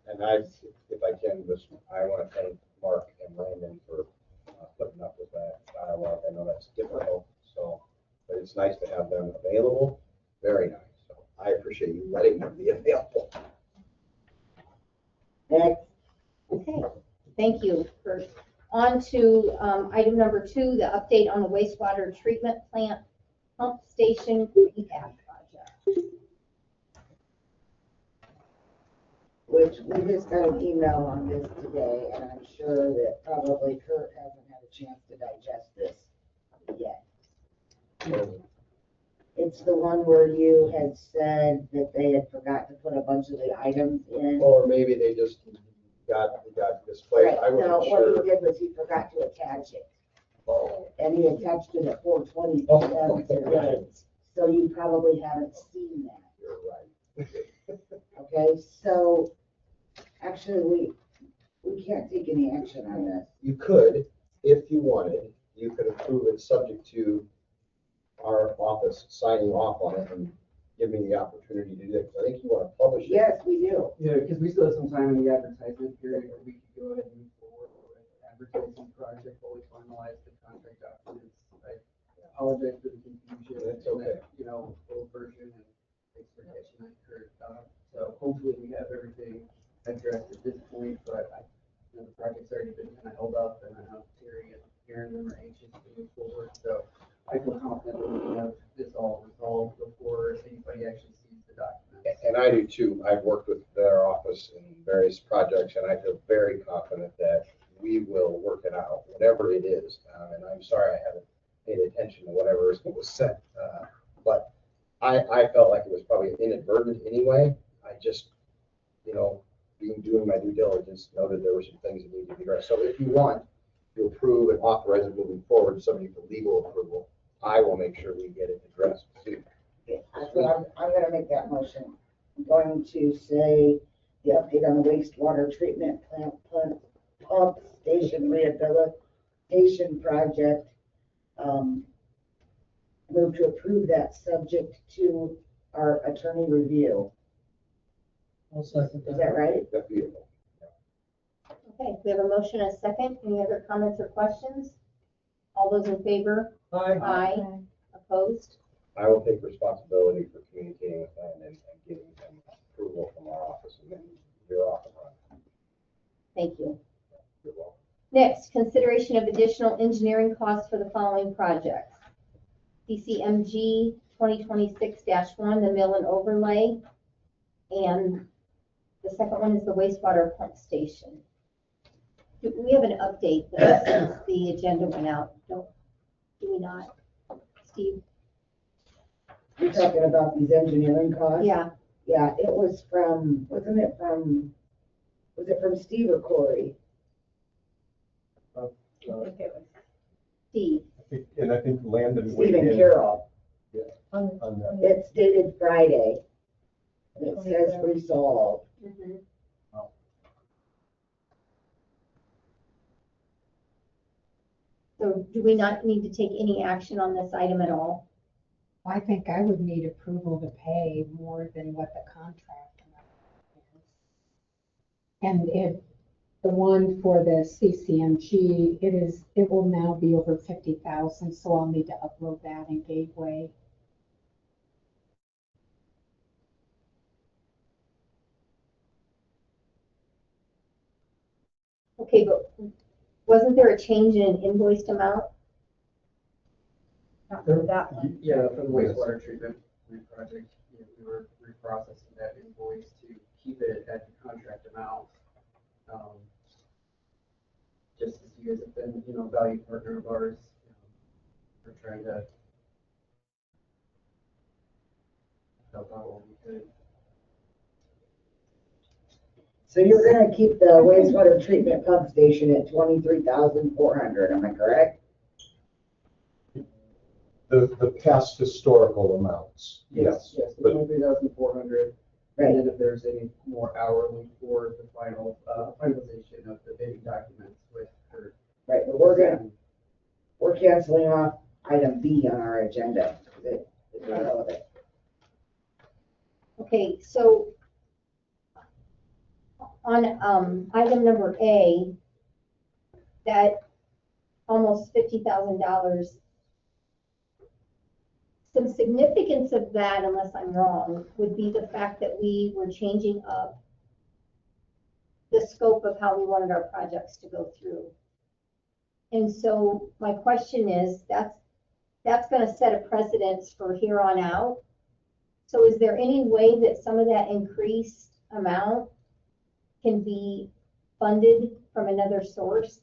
And I, if I can, I want to thank Mark and Landon for putting up with that dialogue. I know that's difficult, so, but it's nice to have them available. Very nice. So I appreciate you letting them be available. Next. Okay, thank you. On to item number 2, the update on the wastewater treatment plant pump station rehab project. Which we just got an email on this today, and I'm sure that probably Kurt hasn't had a chance to digest this yet. It's the one where you had said that they had forgot to put a bunch of the items in. Or maybe they just got displaced. Right, I no, wasn't what sure. he did was he forgot to attach it, Oh, and he attached it at 4:20 Oh, PM today. So you probably haven't seen that. you're right. Okay, so actually, we can't take any action on this. You could, if you wanted, you could approve it subject to our office signing off on it and give me the opportunity to do it. 'Cause I think you want to publish it. Yes, we do. Yeah, because we still have some time in the advertisement period where we could go ahead and move forward with advertising the project while we finalize the contract documents. I apologize for the confusion. That's okay. You know, old version, and thanks for catching that, Kurt. So hopefully we have everything addressed at this point, but you know, the project's already been kind of held up, and I know Terry and Aaron are anxious to move forward, so I feel confident that we can have this all resolved before anybody actually sees the documents. And I do too. I've worked with their office in various projects, and I feel very confident that we will work it out, whatever it is. And I'm sorry I haven't paid attention to whatever was said. But I felt like it was probably inadvertent anyway. I just, doing my due diligence, noted there were some things that needed to be addressed. So if you want to approve and authorize it moving forward, subject to legal approval, I will make sure we get it addressed soon. So I'm gonna make that motion. I'm going to say the update on the wastewater treatment plant pump station rehabilitation project. Move to approve that subject to our attorney review. I'll second Is that right? That's beautiful. Okay, we have a motion and a second. Any other comments or questions? All those in favor? Aye. Aye. Opposed? I will take responsibility for communicating with Landon and getting them approval from our office, and then you're off and running. Thank you. You're welcome. Next, consideration of additional engineering costs for the following projects. DCMG 2026-1, the mill and overlay. And the second one is the wastewater pump station. Do we have an update since the agenda went out? Do we not? Steve? You're talking about these engineering costs? Yeah, Yeah, it was from, was it from Steve or Corey? I think it was Steve. And I think Landon Steve weighed and in Carol. on, on that. It's dated Friday. And it says resolved. Mhm. So do we not need to take any action on this item at all? I think I would need approval to pay more than what the contract amount is. And if the one for the CCMG, it will now be over 50,000, so I'll need to upload that in Gateway. Okay, but wasn't there a change in invoiced amount? not for that one. Yeah, for the wastewater treatment project, we were reprocessing that invoice to keep it at the contract amount. Just as you guys have been, a valued partner of ours, we're trying to help out what we could. So you're gonna keep the wastewater treatment pump station at 23,400, am I correct? The past historical amounts, yes. Yes, the But 23,400. Right. And then if there's any more hourly for the final, finalization of the bidding documents with her. Right, but we're canceling off item B on our agenda, because it is irrelevant. Okay, so on item number A, that almost $50,000, some significance of that, unless I'm wrong, would be the fact that we were changing up the scope of how we wanted our projects to go through. And so my question is, that's gonna set a precedence for here on out. So is there any way that some of that increased amount can be funded from another source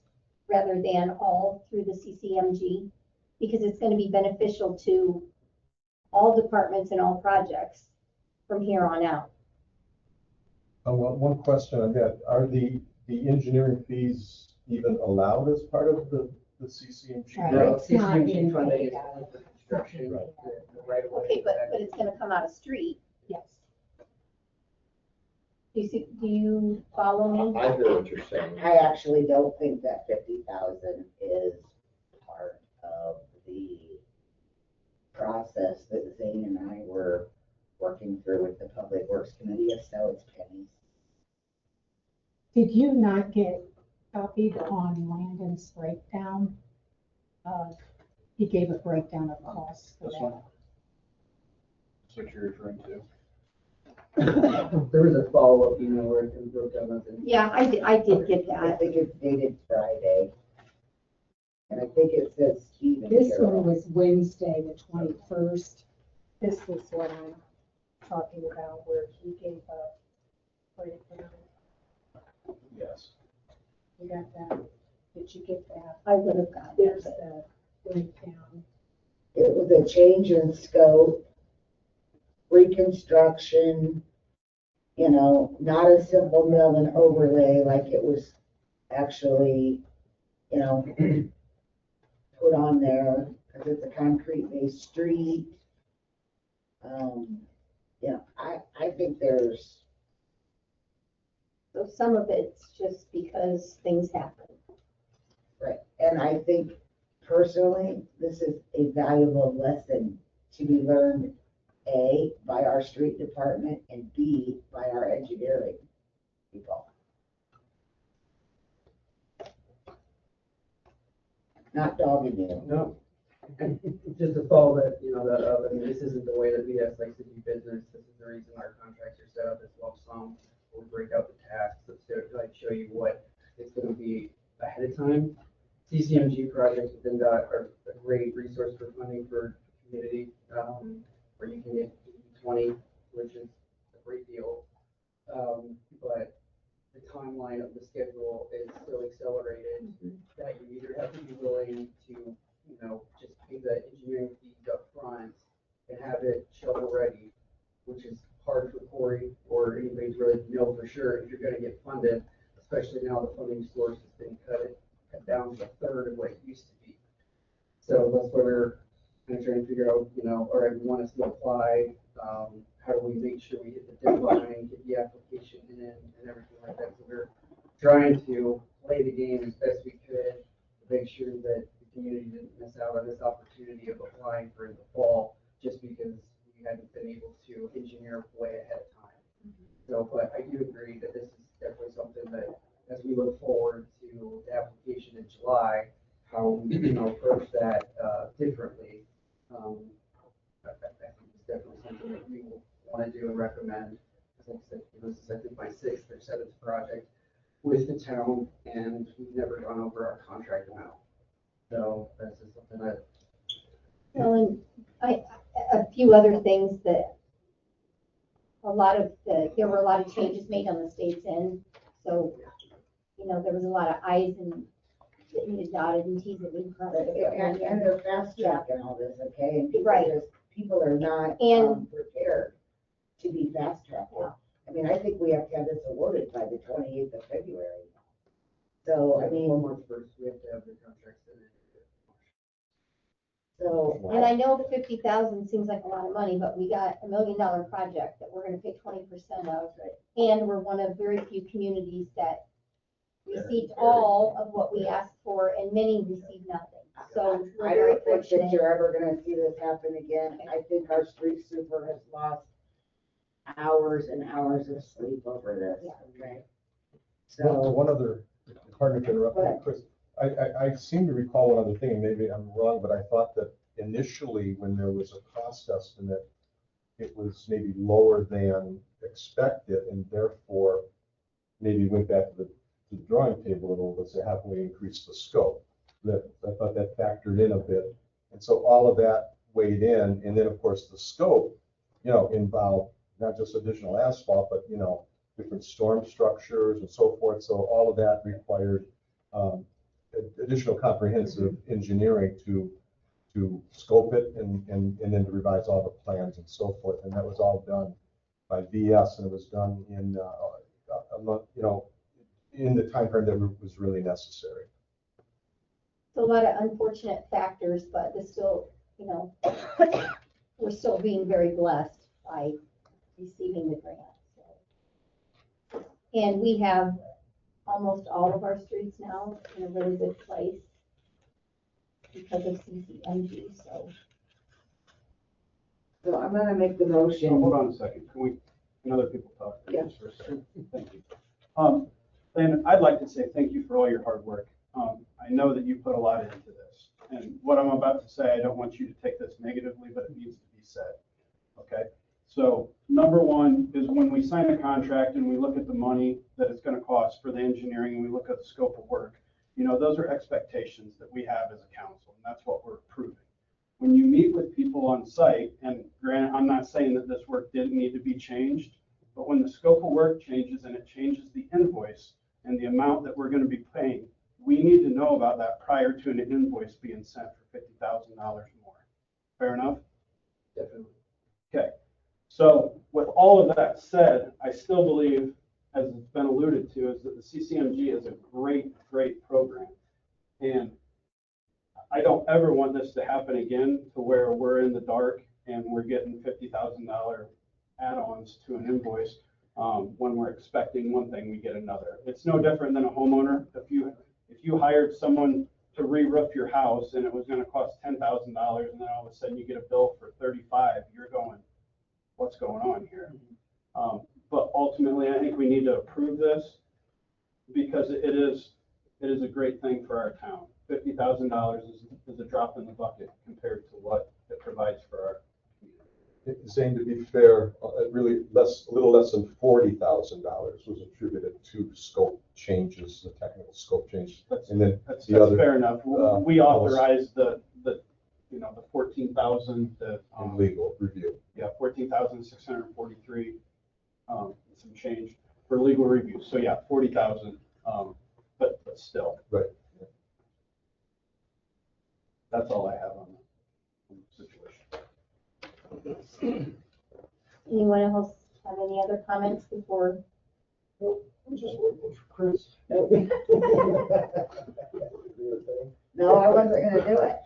rather than all through the CCMG? Because it's gonna be beneficial to all departments and all projects from here on out. one question I've got, are the engineering fees even allowed as part of the CCMG? Right. No, It's not CCMG being funding paid is out. only for construction, Right. the right of way. Okay, but it's gonna come out of street. Yes. Do you follow me? I hear what you're saying. I actually don't think that 50,000 is part of the process that Zane and I were working through with the Public Works Committee, so it's pennies. Did you not get copied on Landon's breakdown? He gave a breakdown of costs for This that. one? That's what you're referring to. There was a follow-up email where it broke down nothing. Yeah, I did get I that. think it's dated Friday. And I think it says Steve and This one Carol. was Wednesday, the 21st. This is what I'm talking about, where he gave a breakdown. Yes. You got that? Did you get that? I would have gotten There's it. the breakdown. It was a change in scope, reconstruction, not a simple mill and overlay like it was actually, put on there, because it's a concrete-based street. I think there's, So some of it's just because things happen. right, and I think personally, this is a valuable lesson to be learned, A, by our street department, and B, by our engineering people. Not dogging you. No. And just to follow that, this isn't the way that VS likes to do business. This is the reason our contracts are set up as lump sum. We'll break out the tasks, like show you what it's gonna be ahead of time. CCMG projects within that are a great resource for funding for community, where you can get 20, which is a great deal. But the timeline of the schedule is so accelerated that you either have to be willing to, you know, just pay the engineering fees up front and have it shovel ready, which is hard for Corey or anybody to really know for sure if you're gonna get funded, especially now the funding source has been cut down to a third of what it used to be. So that's where we're kind of trying to figure out, you know, all right, we want us to apply, how do we make sure we hit the deadline, get the application in and everything like that. So we're trying to play the game as best we could to make sure that the community didn't miss out on this opportunity of applying for the fall just because we hadn't been able to engineer way ahead of time. So, but I do agree that this is definitely something that as we look forward to the application in July, how we, you know, approach that differently. I think it's definitely something that we will want to do and recommend. As I said, this is I think my 6th or 7th project with the town, and we've never gone over our contract amount. So that's just something that. Well, and a few other things that there were a lot of changes made on the state's end. So, you know, there was a lot of I's and that needed dotted and T's that needed crossed. And they're fast tracking all this, okay? And people are not prepared to be fast tracked. I mean, I think we have to have this awarded by the 28th of February. So, I mean. March 1st, we have to have the contracts in it. So. And I know 50,000 seems like a lot of money, but we got $1 million project that we're gonna pay 20% of. And we're one of very few communities that received all of what we asked for and many received nothing. So I we're very don't think that fortunate. you're ever gonna see this happen again. I think our street super has lost hours and hours of sleep over this, okay? Well, So, one other, pardon me to interrupt you, Chris. I seem to recall one other thing, and maybe I'm wrong, but I thought that initially when there was a cost estimate, it was maybe lower than expected and therefore maybe went back to the drawing table a little bit, say, how can we increase the scope? That, I thought that factored in a bit. And so all of that weighed in. And then of course the scope, you know, involved not just additional asphalt, but, you know, different storm structures and so forth. So all of that required additional comprehensive engineering to scope it and then to revise all the plans and so forth. And that was all done by VS, and it was done in a month, you know, in the time frame that was really necessary. So a lot of unfortunate factors, but this still, you know, we're still being very blessed by receiving the grant. So. And we have almost all of our streets now in a really good place because of CCMG. so I'm gonna make the motion. Hold on a second. Can other people talk? Yes. For a second? Thank you. And I'd like to say thank you for all your hard work. I know that you put a lot into this, and what I'm about to say, I don't want you to take this negatively, but it needs to be said. Okay. So number one is when we sign a contract and we look at the money that it's going to cost for the engineering and we look at the scope of work, you know, those are expectations that we have as a council, and that's what we're approving. When you meet with people on site, and granted, I'm not saying that this work didn't need to be changed, but when the scope of work changes and it changes the invoice and the amount that we're going to be paying, we need to know about that prior to an invoice being sent for $50,000 more. Fair enough? Definitely. Okay. So with all of that said, I still believe, as it's been alluded to, is that the CCMG is a great, great program. And I don't ever want this to happen again to where we're in the dark and we're getting $50,000 add-ons to an invoice when we're expecting one thing, we get another. It's no different than a homeowner. If you hired someone to re-roof your house and it was going to cost $10,000 and then all of a sudden you get a bill for $35,000, you're going, what's going on here? But ultimately, I think we need to approve this because it is a great thing for our town. $50,000 is a drop in the bucket compared to what it provides for our community. Zane, to be fair, really a little less than $40,000 was attributed to scope changes, the technical scope changes. And then That's the other, fair enough. We authorized the the 14,000, In legal review. yeah, 14,643, some change for legal review. So yeah, 40,000, but still. Right. That's all I have on the situation. Anyone else have any other comments before? Just one more for Chris. No, I wasn't gonna do it.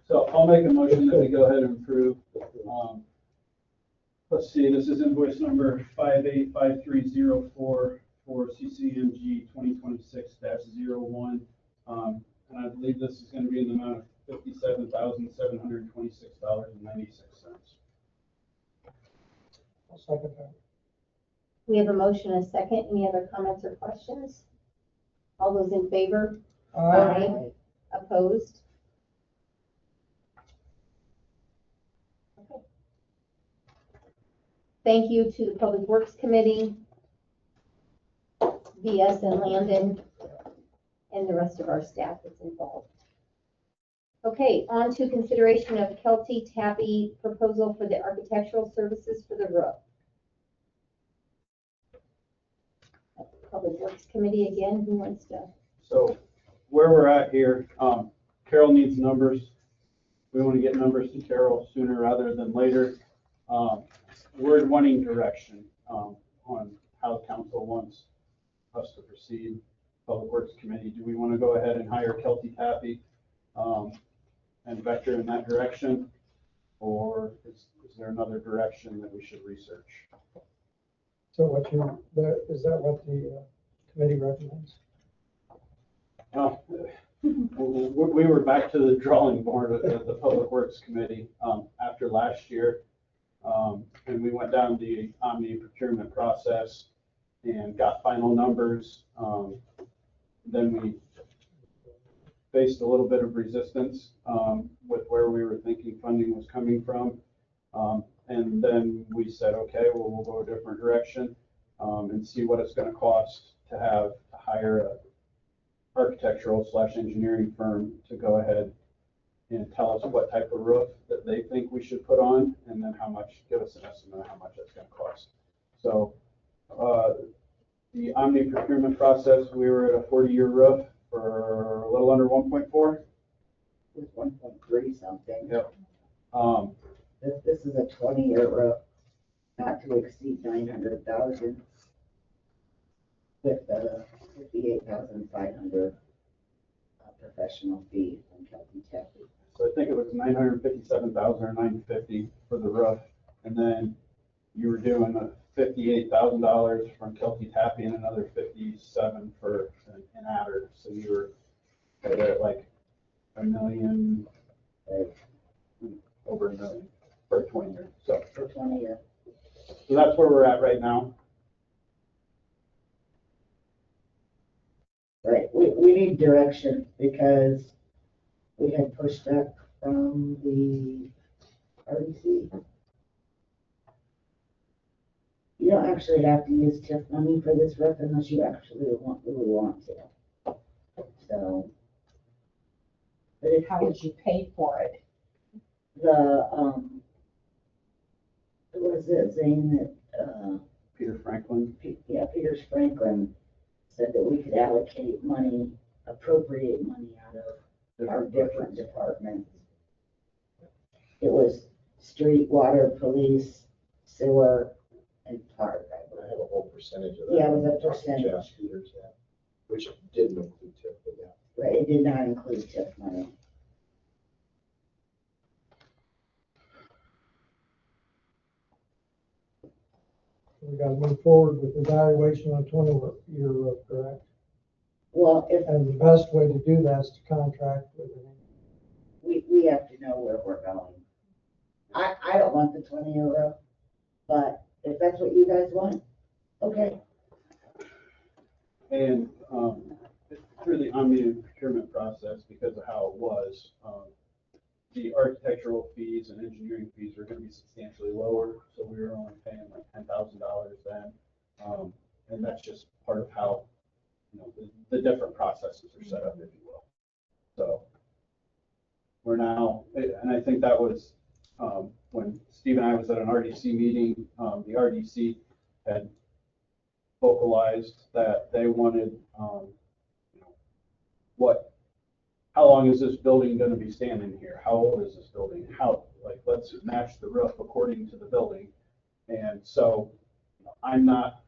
So I'll make a motion that we go ahead and approve. Let's see, this is invoice number 585304 for CCMG 2026-01. And I believe this is going to be in the amount of $57,726.96. I'll second that. We have a motion and a second. Any other comments or questions? All those in favor? Aye. Opposed? Okay. Thank you to the Public Works Committee, VS and Landon, and the rest of our staff that's involved. Okay, on to consideration of Kelty Tappy proposal for the architectural services for the roof. Public Works Committee again, who wants to? So where we're at here, Carol needs numbers. We want to get numbers to Carol sooner rather than later. We're wanting direction on how council wants us to proceed. Public Works Committee, do we want to go ahead and hire Kelty Tappy and vector in that direction? Or is there another direction that we should research? So is that what the committee recommends? Well, we were back to the drawing board of the Public Works Committee after last year. And we went down the Omni procurement process and got final numbers. Then we faced a little bit of resistance with where we were thinking funding was coming from. And then we said, okay, well, we'll go a different direction and see what it's going to cost to hire a architectural/engineering firm to go ahead and tell us what type of roof that they think we should put on, and then give us an estimate of how much it's going to cost. So the Omni procurement process, we were at a 40-year roof for a little under 1.4. It was 1.3 something. Yep. This is a 20-year roof, not to exceed 900,000 with a 58,500 professional fee from Kelty Tappy. So I think it was 957,000 or 950 for the roof, and then you were doing a $58,000 from Kelty Tappy and another 57 for an adder. So you were at like $1 million, over $1 million for 20 years. So For 20 years. So that's where we're at right now. Right, we need direction because we had pushback from the RDC. You don't actually have to use TIF money for this roof unless you actually really want to. So. But if How would you pay for it? what is it, Zane, that, Peter Franklin. Peter Franklin said that we could allocate money, appropriate money out of our different departments. It was street, water, police, sewer, and park, I I believe. have a whole percentage of that. Yeah, it was a percentage. Josh Peters, yeah, which didn't include TIF, but yeah. Right, it did not include TIF money. We gotta move forward with evaluation on 20-year roof, correct? Well, And the best way to do that is to contract with it. we have to know where we're going. I don't want the 20-year roof, but if that's what you guys want, okay. And through the Omni procurement process, because of how it was, the architectural fees and engineering fees are going to be substantially lower. So we were only paying like $10,000 then. And that's just part of how, the different processes are set up, if you will. So we're now, and I think that was, when Steve and I was at an RDC meeting, the RDC had vocalized that they wanted, how long is this building gonna be standing here? How old is this building? Let's match the roof according to the building. And so I'm not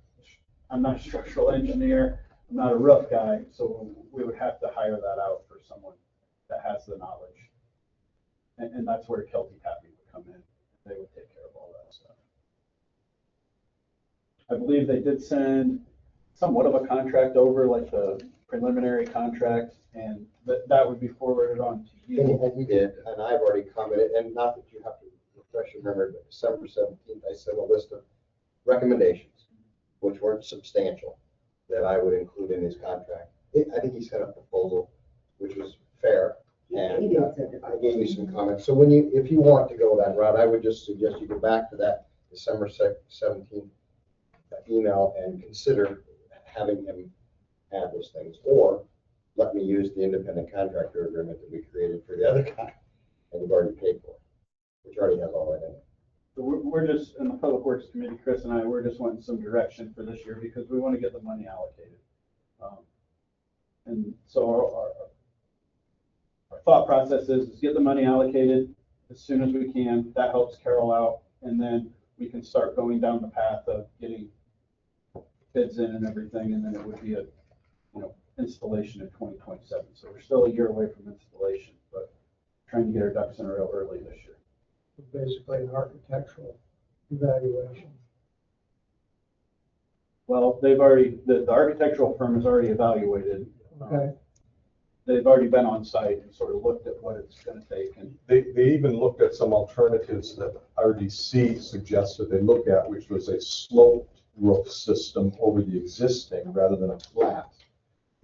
a structural engineer, I'm not a roof guy, so we would have to hire that out for someone that has the knowledge. And that's where Kelty Tappy would come in. They would take care of all that stuff. I believe they did send somewhat of a contract over, like the preliminary contract, and that would be forwarded on to you. And he did, and I've already commented, and not that you have to refresh your memory, but December 17th, I sent a list of recommendations, which weren't substantial, that I would include in his contract. I think he sent a proposal, which was fair, and I gave you some comments. So if you want to go that route, I would just suggest you go back to that December 17th email and consider having him add those things, or let me use the independent contractor agreement that we created for the other guy, and we've already paid for, which already has all that in it. So we're just, in the Public Works Committee, Chris and I, we're just wanting some direction for this year because we want to get the money allocated. And so our thought process is get the money allocated as soon as we can. That helps Carol out, and then we can start going down the path of getting bids in and everything, and then it would be a, installation in 2027. So we're still a year away from installation, but trying to get our ducks in a row early this year. Basically an architectural evaluation. Well, they've already, the architectural firm has already evaluated. Okay. They've already been on site and sort of looked at what it's going to take. And They even looked at some alternatives that RDC suggested they look at, which was a sloped roof system over the existing rather than a flat.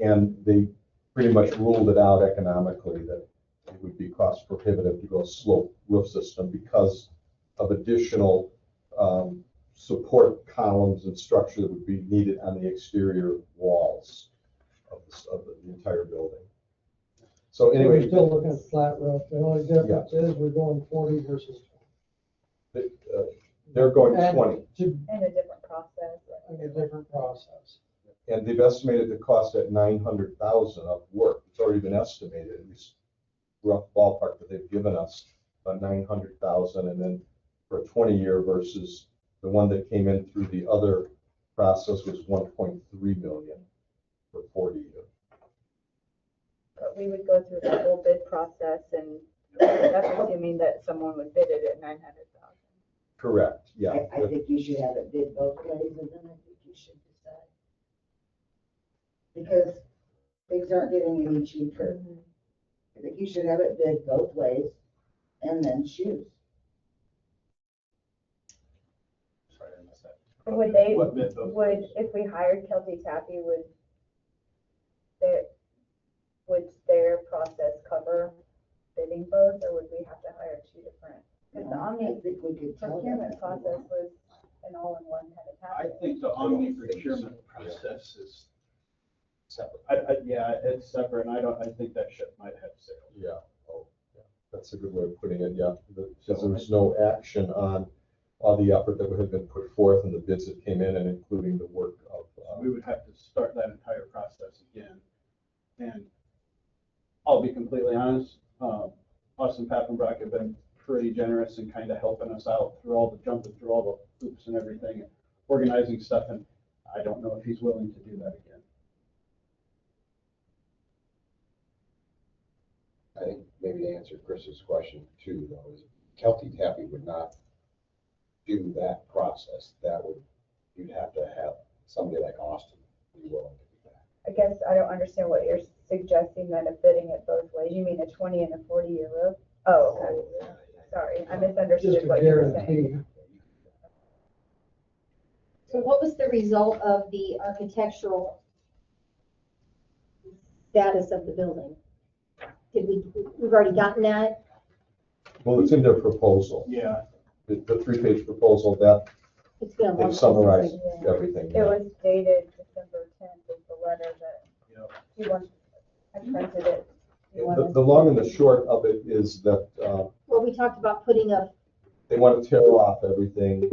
And they pretty much ruled it out economically that it would be cost prohibitive to go sloped roof system because of additional support columns and structure that would be needed on the exterior walls of the entire building. So anyway, We're still looking at flat roof. The only difference is we're going 40 versus they're going 20. In a different process. a different process. And they've estimated the cost at 900,000 of work. It's already been estimated, at least rough ballpark that they've given us, about 900,000, and then for a 20-year versus the one that came in through the other process was 1.3 million for 40 years. But we would go through the whole bid process, and that's assuming that someone would bid it at 900,000. Correct, yeah. I think you should have it bid both ways, and then I think you should decide. Because things aren't getting any cheaper. I think you should have it bid both ways and then choose. sorry, I missed that. Would they, What bid those would, ways? if we hired Kelty Tappy, their process cover bidding both, or would we have to hire two different? Because the I Omni think we could tell them. procurement process was an all-in-one kind of I package. think the Omni procurement process is separate. Yeah, it's separate, and I think that ship might have sailed. Yeah, oh, yeah, that's a good way of putting it, yeah. Because there was no action on all the effort that had been put forth and the bids that came in, and including the work of. We would have to start that entire process again. And I'll be completely honest, Austin Pappenbrock have been pretty generous in kind of helping us out through all the jumping through all the hoops and everything, and organizing stuff, and I don't know if he's willing to do that again. I think maybe to answer Chris's question too, though, is Kelty Tappy would not do that process. You'd have to have somebody like Austin be willing to do that. I guess I don't understand what you're suggesting, then of bidding it both ways. You mean a 20 and a 40-year roof? Oh, okay. Yeah. Sorry, I Just misunderstood a what you were saying. guarantee. So what was the result of the architectural status of the building? We've already gotten that? Well, it's in their proposal, Yeah, the 3-page proposal that It's been a long they time. summarized Yeah. everything. It was dated December 10th is the letter that Yep. he wants, I printed it The long and the short of it is that, Well, we talked about putting a, they want to tear off everything,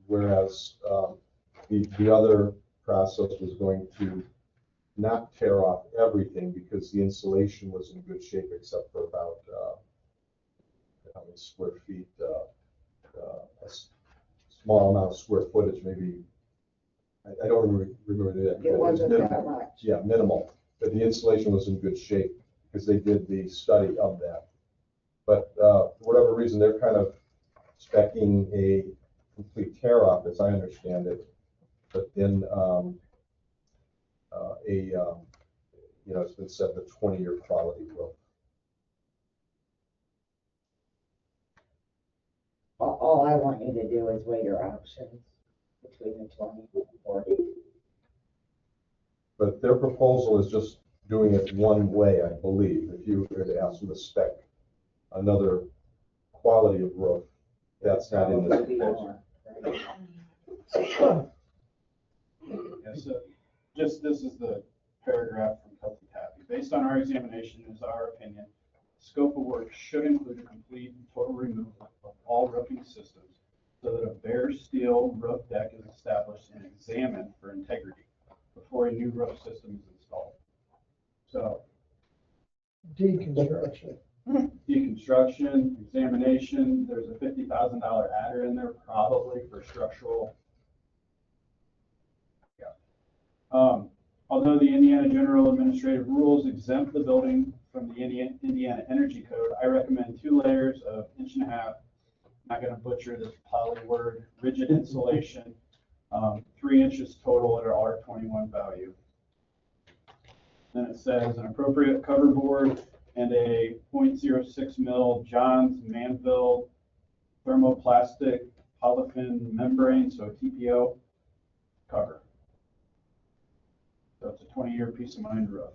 whereas, the other process was going to not tear off everything because the insulation was in good shape except for about, how many square feet, small amount of square footage, maybe, I don't remember that. It wasn't minimal. that much. Yeah, minimal, but the insulation was in good shape because they did the study of that. But for whatever reason, they're kind of expecting a complete tear off, as I understand it. But then it's been said the 20-year quality roof. All I want you to do is weigh your options between the 20 and 40. But their proposal is just doing it one way, I believe. If you were to ask them to spec another quality of roof, that's not in this Maybe proposal. more. Yeah, so just, this is the paragraph from Healthy Tappy. Based on our examination, it is our opinion, scope of work should include a complete and total removal of all roofing systems so that a bare steel roof deck is established and examined for integrity before a new roof system is installed. So Deconstruction. deconstruction, examination, there's a $50,000 adder in there probably for structural. Yeah. Although the Indiana General Administrative Rules exempt the building from the Indiana Energy Code, I recommend 2 layers of 1.5 inch, not going to butcher this poly word, rigid insulation, 3 inches total at our R21 value. Then it says an appropriate cover board and a 0.06 mil Johns Manville thermoplastic polyfin membrane, so TPO cover. So it's a 20-year peace of mind roof.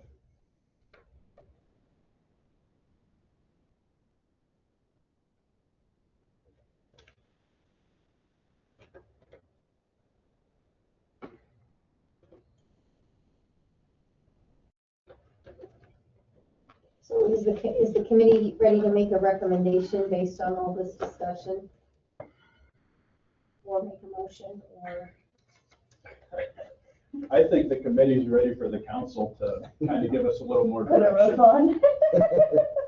so is the committee ready to make a recommendation based on all this discussion? Or make a motion, or? I think the committee's ready for the council to kind of give us a little more Put a roof direction.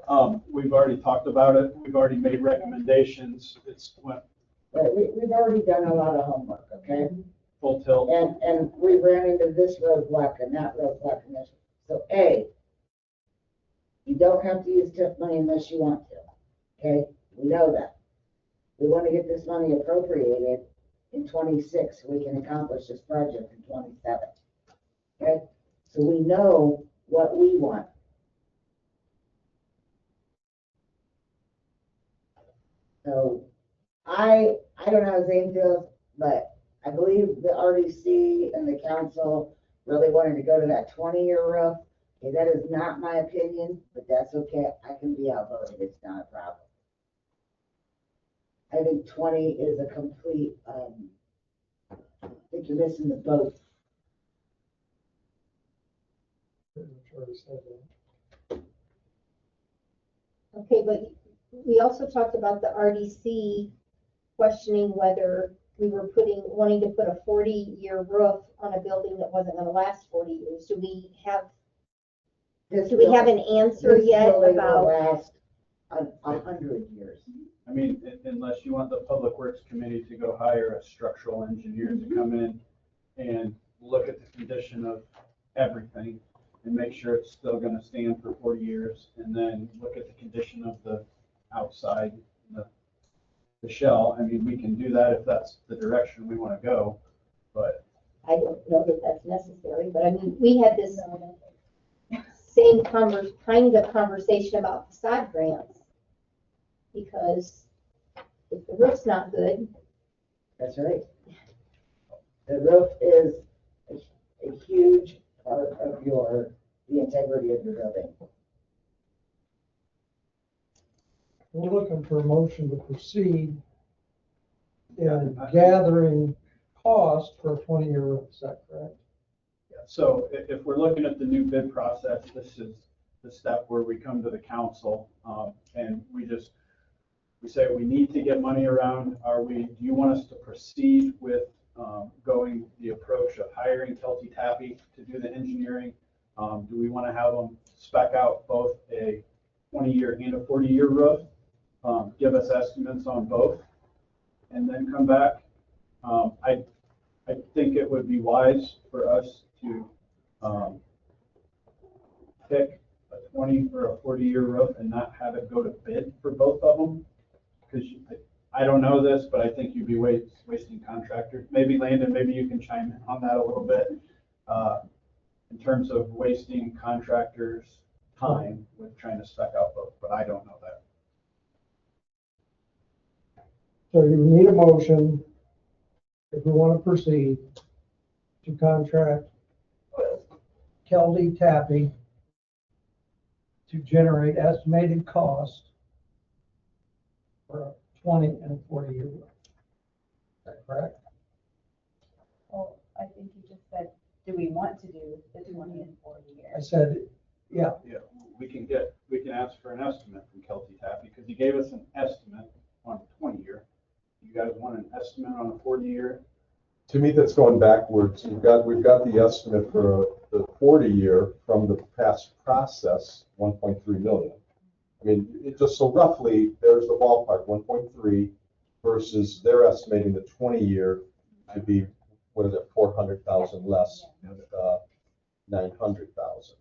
on. We've already talked about it. We've already made recommendations. It's went But we've already done a lot of homework, okay? full tilt. And we ran into this roadblock and that roadblock and this. So A, you don't have to use TIF money unless you want to, okay? We know that. We want to get this money appropriated in 26 so we can accomplish this project in 27, okay? So we know what we want. So I don't know how Zane feels, but I believe the RDC and the council really wanted to go to that 20-year roof. Okay, that is not my opinion, but that's okay. I can be outvoted. It's not a problem. I think 20 is a complete, I think you're missing the boat. Okay, but we also talked about the RDC questioning whether we were wanting to put a 40-year roof on a building that wasn't gonna last 40 years. Do we have an answer This yet building will about? last 100 years. I mean, unless you want the Public Works Committee to go hire a structural engineer to come in and look at the condition of everything and make sure it's still gonna stand for 40 years, and then look at the condition of the outside, the shell. I mean, we can do that if that's the direction we wanna go, but I don't know that that's necessary, but I mean, we had this same kind of conversation about facade grants. Because if the roof's not good, That's right. The roof is a huge part of the integrity of your building. We're looking for a motion to proceed in gathering cost for a 20-year roof, is that correct? yeah. So if we're looking at the new bid process, this is the step where we come to the council, and we say we need to get money around. Do you want us to proceed with going the approach of hiring Kelty Tappy to do the engineering? Do we want to have them spec out both a 20-year and a 40-year roof? Give us estimates on both, and then come back. I think it would be wise for us to pick a 20 or a 40-year roof and not have it go to bid for both of them. Because I don't know this, but I think you'd be wasting contractors. Maybe Landon, maybe you can chime in on that a little bit. In terms of wasting contractors' time with trying to spec out both, but I don't know that. So you need a motion, if we want to proceed, to contract Kelty Tappy to generate estimated cost for a 20 and a 40-year roof. Is that correct? Well, I think you just said, do we want to do the 20 and 40 I years? said, yeah, Yeah, we can ask for an estimate from Kelty Tappy because he gave us an estimate on a 20-year. You guys want an estimate on a 40-year? To me, that's going backwards. We've got the estimate for the 40-year from the past process, 1.3 million. I mean, it just so roughly, there's the ballpark, 1.3 versus they're estimating the 20-year to be, what is it, 400,000 less, 900,000.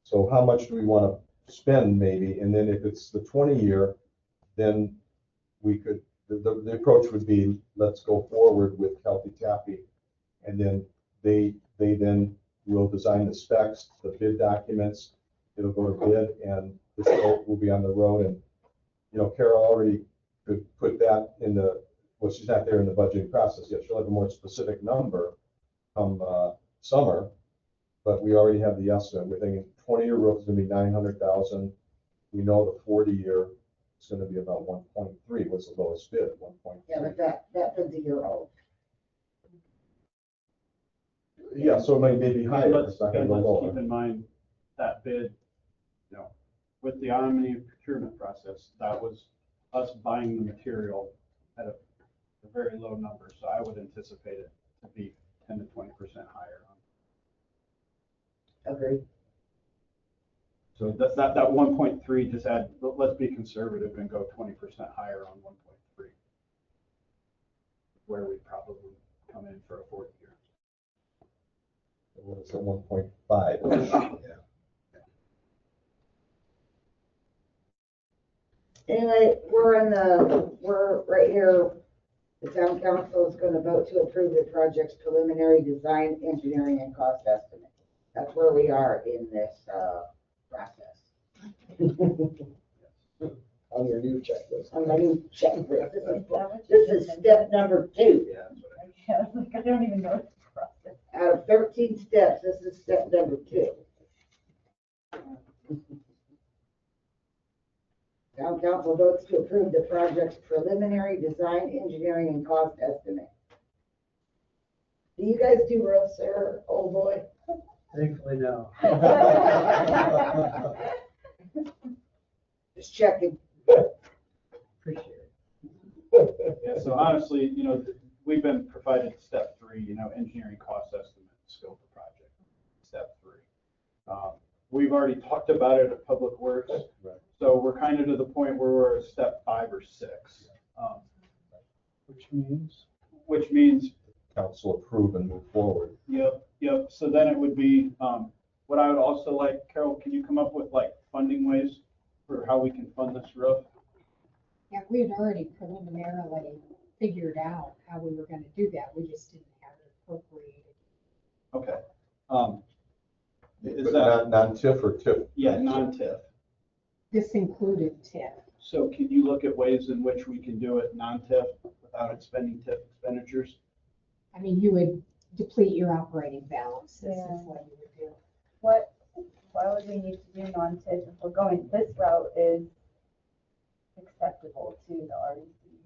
So how much do we want to spend maybe? And then if it's the 20-year, then we could, the approach would be, let's go forward with Kelty Tappy. And then they then will design the specs, the bid documents, it'll go to bid, and this will be on the road. And, you know, Carol already could put that in well, she's not there in the budgeting process yet. She'll have a more specific number come summer, but we already have the estimate. We're thinking 20-year roof is going to be 900,000. We know the 40-year is going to be about 1.3. What's the lowest bid? 1.3. Yeah, but that bid's a year old. Yeah, so it might be higher. Let's It's not going to go keep lower. in mind that bid, you know, with the Omni procurement process, that was us buying the material at a very low number. So I would anticipate it to be 10 to 20% higher. Agreed. So that 1.3 just add, let's be conservative and go 20% higher on 1.3, where we probably come in for a 40-year. It was at 1.5. Yeah. Anyway, we're right here. The town council is going to vote to approve the project's preliminary design, engineering, and cost estimate. That's where we are in this process. on your new checklist. On my new checklist. This is step number 2. Yeah, that's what Yeah, I was like, I don't even know what's the process. Out of 13 steps, this is step number 2. Town council votes to approve the project's preliminary design, engineering, and cost estimate. Do you guys do roofs, sir, old boy? thankfully no. Just checking. Appreciate Yeah, so honestly, you know, we've been provided step 3, you know, engineering cost estimate, scope of project, step 3. We've already talked about it at Public Works, Right. so we're kind of to the point where we're at step 5 or 6. Which means, Council approve and move forward. yep. So then it would be, what I would also like, Carol, can you come up with like funding ways for how we can fund this roof? Yeah, we had already preliminarily figured out how we were gonna do that. We just didn't have it appropriated. Okay. Is But that, non-TIF or TIF? yeah, non-TIF. This included TIF. So can you look at ways in which we can do it non-TIF without expending TIF expenditures? I mean, you would deplete your operating balance. This Yeah. is what you would do. Why would we need to do non-TIF if we're going, this route is acceptable to the RDC,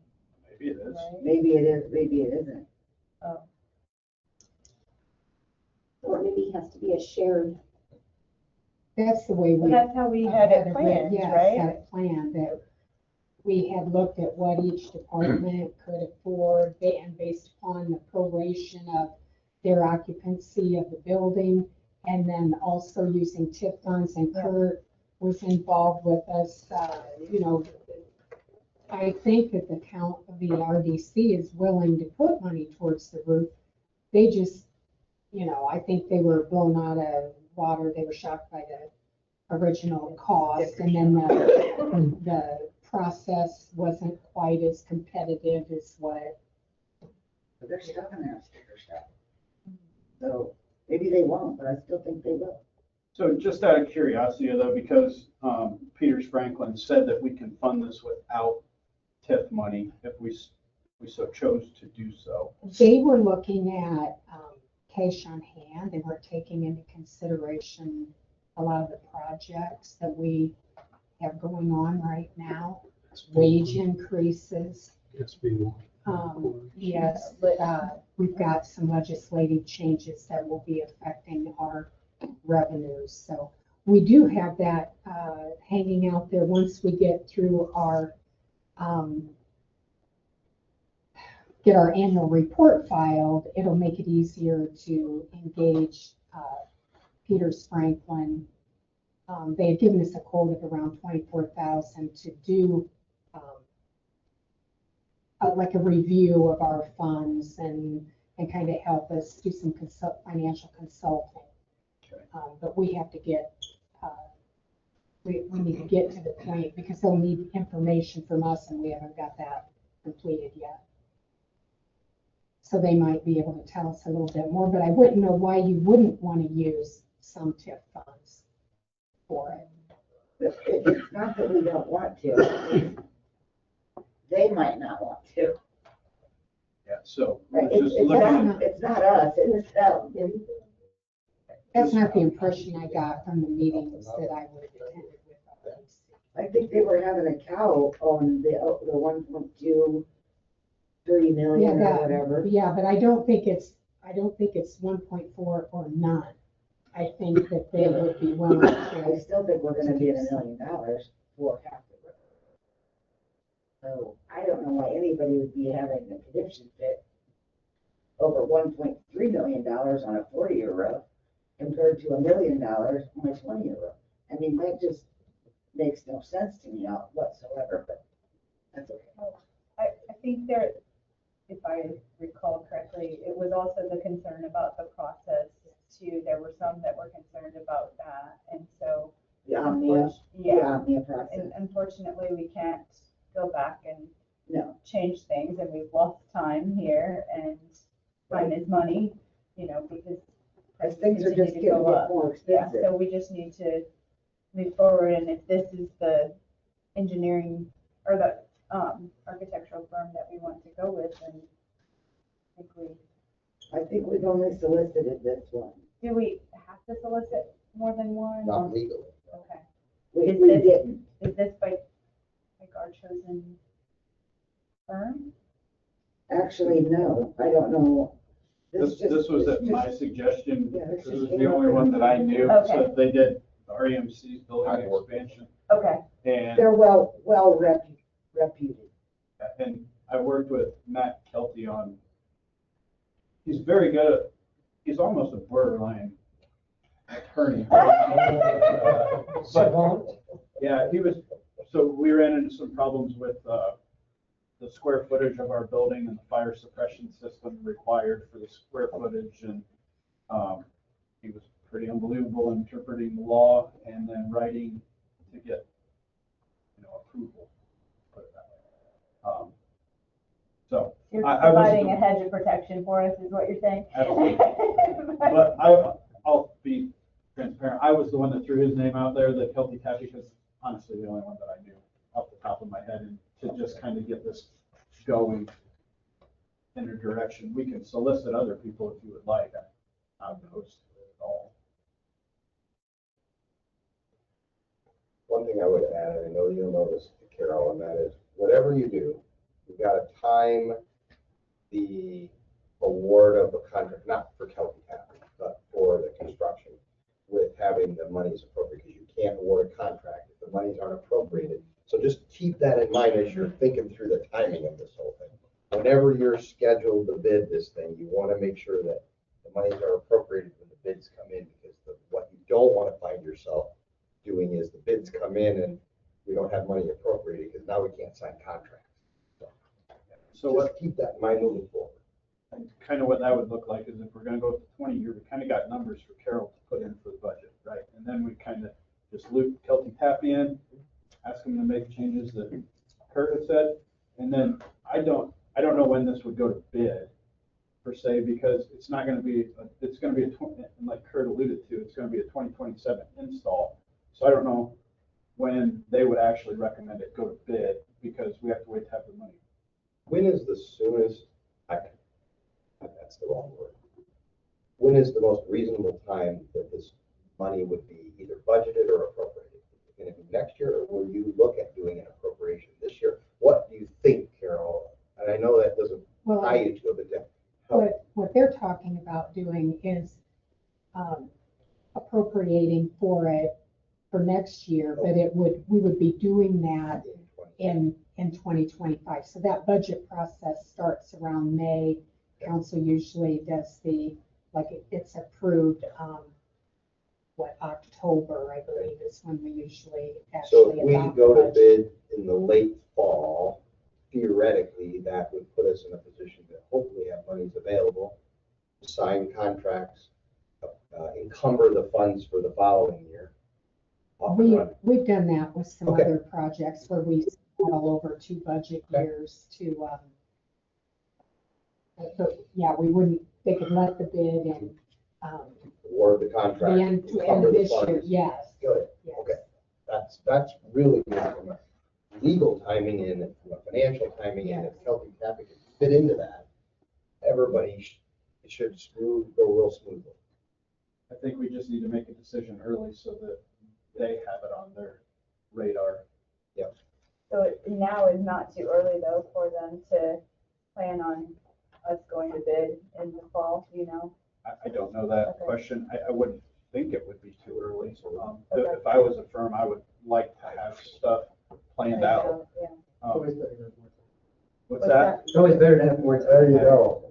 Maybe it is. right? Maybe it is, maybe it isn't. Oh, Or maybe it has to be a shared That's the way we. That's how we had it writ- planned, yes, right? had it planned, that we had looked at what each department could afford, and based upon the proration of their occupancy of the building, and then also using TIF funds, and Yeah. Kurt was involved with us, I think that the the RDC is willing to put money towards the roof. They just, I think they were blown out of water, they were shocked by the original cost, and then the process wasn't quite as competitive as what. But they're still gonna have sticker shock. So maybe they won't, but I still think they will. So just out of curiosity though, because Peters Franklin said that we can fund this without TIF money if we so chose to do so. They were looking at cash on hand. They weren't taking into consideration a lot of the projects that we have going on right now, wage increases. Yes, we've got some legislative changes that will be affecting our revenues. So we do have that hanging out there. Once we get through our get our annual report filed, it'll make it easier to engage Peters Franklin. They had given us a quote of around 24,000 to do like a review of our funds and kind of help us do some financial consulting. But we have to get, we need to get to the point because they'll need information from us and we haven't got that completed yet. So they might be able to tell us a little bit more, but I wouldn't know why you wouldn't want to use some TIF funds for it. It's not that we don't want to. They might not want to. Yeah, so Right, just looking at, it's not us, it's them. That's not the impression I got from the meetings that I would have attended with others. I think they were having a cow on the 1.23 million or whatever. Yeah, but I don't think it's 1.4 or none. I think that they would be willing I to. still think we're gonna be at $1 million for half the road. So I don't know why anybody would be having a condition fit over $1.3 million on a 40-year road compared to $1 million on a 20-year road. I mean, that just makes no sense to me whatsoever, but that's okay. I think there, if I recall correctly, it was also the concern about the process too. There were some that were concerned about that, and so. The Omnia process. And unfortunately, we can't go back and No. change things, and we've lost time here, and time is money, because As things are just continue to getting go up. more Yeah, expensive. so we just need to move forward, and if this is the engineering or the architectural firm that we want to go with, then I think we've only solicited this one. do we have to solicit more than one? Not legally. Okay. We Is this- didn't. Is this by, like, our chosen firm? Actually, no, I don't know. this was at my suggestion, Yeah, this because it just was came the only up. one that I knew. Okay. So they did REMC's building expansion, Okay. and They're well reputed. I worked with Matt Kelty on, he's very good at, he's almost a borderline attorney. But, yeah, so we ran into some problems with the square footage of our building and the fire suppression system required for the square footage, and he was pretty unbelievable interpreting the law and then writing to get, approval, put it that way. So You're I was. providing a hedge of protection for us, is what you're saying? Absolutely. But I'll be transparent. I was the one that threw his name out there, the Kelty Tap, because honestly, the only one that I knew off the top of my head, and to just kind of get this going in a direction. We can solicit other people if you would like. I'm opposed to it at all. One thing I would add, and I know you'll notice, Carol, and that is, whatever you do, you've got to time the award of the contract, not for Kelty Tap, but for the construction. with having the monies appropriated, because you can't award a contract if the monies aren't appropriated. So just keep that in mind as you're thinking through the timing of this whole thing. Whenever you're scheduled to bid this thing, you want to make sure that the monies are appropriated when the bids come in, because what you don't want to find yourself doing is the bids come in and we don't have money appropriated, because now we can't sign contracts. So what, Just keep that in mind moving forward. kind of what that would look like is if we're gonna go with the 20-year, we kind of got numbers for Carol to put in for the budget, right? And then we kind of just loop Kelty Tappy in, ask him to make changes that Kurt had said. And then I don't know when this would go to bid per se, because it's not gonna be, it's gonna be a 20, and like Kurt alluded to, it's gonna be a 2027 install. So I don't know when they would actually recommend it go to bid, because we have to wait to have the money. When is the soonest, that's the wrong word. When is the most reasonable time that this money would be either budgeted or appropriated? Is it gonna be next year, or will you look at doing an appropriation this year? What do you think, Carol? And I know that doesn't Well, tie you to it, but help. what they're talking about doing is appropriating for it for next year, but we would be doing that in 2025. So that budget process starts around May. Council usually does it's approved, October, I believe, is when we usually So actually if we adopt go the to budget. bid in the late fall, theoretically, that would put us in a position to hopefully have monies available, sign contracts, encumber the funds for the following year. Off and running. We've done that with some Okay. other projects where we all over 2 budget Okay. years to, but yeah, they could let the bid and, Award the the contract. end encumber of the this year, funds. yes. Good, yes. okay. That's really good from a legal timing and from a financial timing, and if Kelty Tappy can fit into that, everybody should go real smoothly. I think we just need to make a decision early so that they have it on their radar. So now is not too early though for them to plan on us going to bid in the fall, you know? I don't know that Okay. question. I wouldn't think it would be too early. Okay. If I was a firm, I would like to have stuff planned out. Yeah. Um, What's that? It's always better to have more time. There you go.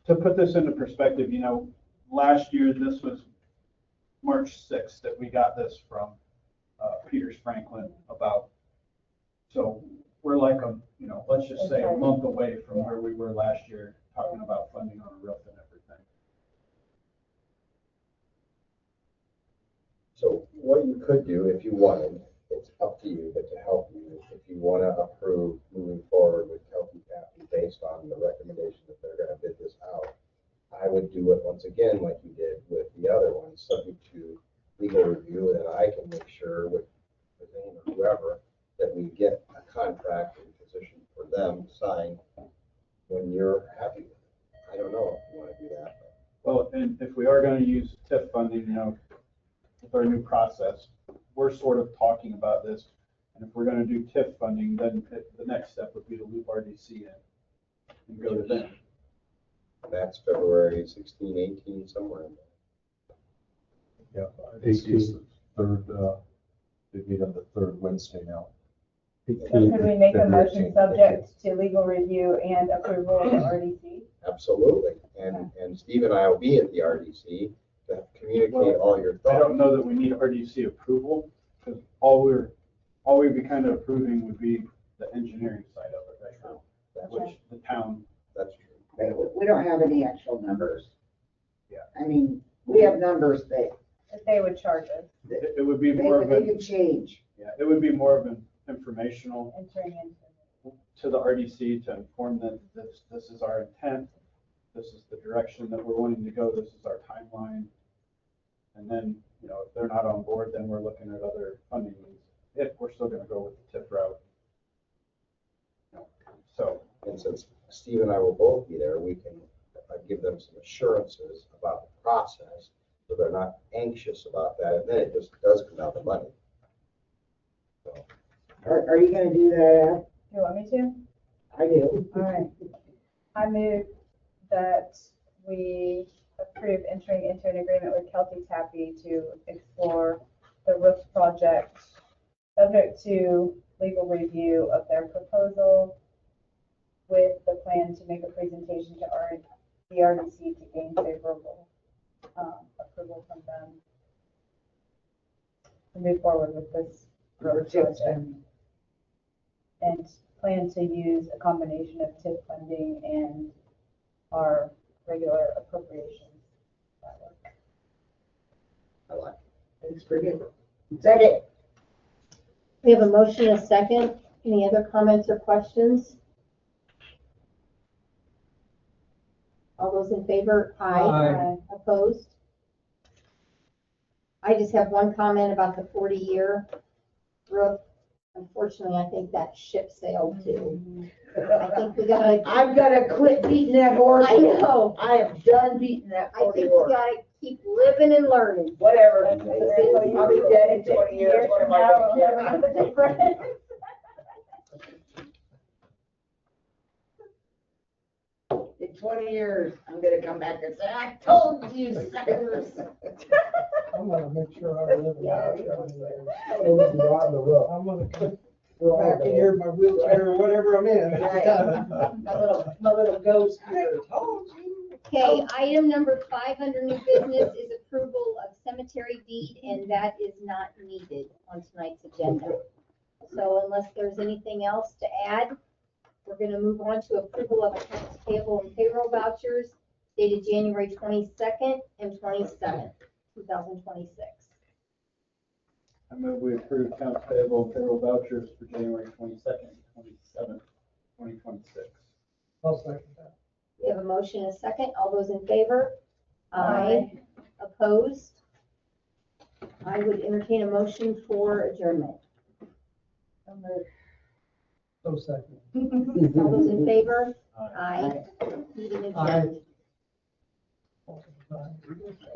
To put this into perspective, last year, this was March 6th that we got this from Peters Franklin about. So we're like let's just say a month away from where we were last year, talking about funding on a roof and everything. So what you could do if you wanted, it's up to you, but to help you, if you want to approve moving forward with Kelty Tappy based on the recommendation that they're going to bid this out, I would do it once again like you did with the other ones, subject to legal review, and I can make sure with Zane or whoever that we get a contract in position for them to sign when you're happy with it. I don't know if you want to do that. Well, and if we are going to use TIF funding, with our new process, we're sort of talking about this. And if we're going to do TIF funding, then the next step would be to loop RDC in and go to them. That's February 16, 18, somewhere in there. Yeah, this is the third, they meet on the third Wednesday now. So could we make a February motion 18th. subject to legal review and approval of the RDC? Absolutely. And Steve and I will be at the RDC to communicate all your I thoughts. don't know that we need RDC approval, because all we'd be kind of approving would be the engineering side of it right now, which the town, That's true. We don't have any actual numbers. Yeah. I mean, we have numbers that That they would charge us it would be more of they an, can change. yeah, it would be more of an informational entering into. to the RDC to inform them this is our intent, this is the direction that we're wanting to go, this is our timeline. And then, if they're not on board, then we're looking at other funding means, if we're still gonna go with the TIF route. So, And since Steve and I will both be there, we can give them some assurances about the process, so they're not anxious about that, and then it just does come out the money. So, Are you gonna do that? You want me to? I do. All right. I move that we approve entering into an agreement with Celtic Tappy to explore the roof project, subject to legal review of their proposal, with the plan to make a presentation to the RDC to gain favorable approval from them to move forward with this roof project. And plan to use a combination of TIF funding and our regular appropriations. I like it. It's pretty good. Second. We have a motion and a second. Any other comments or questions? All those in favor? Aye. Opposed? I just have one comment about the 40-year roof. Unfortunately, I think that ship sailed too. I think we gotta. I've gotta quit beating that horse. I know. I am done beating that I 40 think horse. we gotta keep living and learning. Whatever. I'll be dead in 20 years. What am I gonna care? In 20 years, I'm gonna come back and say, I told you, suckers. I'm gonna make sure I live in that. On the roof. I'm gonna come back in here in my wheelchair or whatever I'm in. My little ghost here. Okay, item number 5 under new business is approval of cemetery deed, and that is not needed on tonight's agenda. So unless there's anything else to add, we're gonna move on to approval of accounts payable and payroll vouchers dated January 22nd and 27th, 2026. I move we approve accounts payable and payroll vouchers for January 22nd, 27th, 2026. I'll second that. We have a motion and a second. All those in favor? Aye. Opposed? I would entertain a motion for adjournment. So second. All those in favor? Aye. Meeting adjourned. Aye.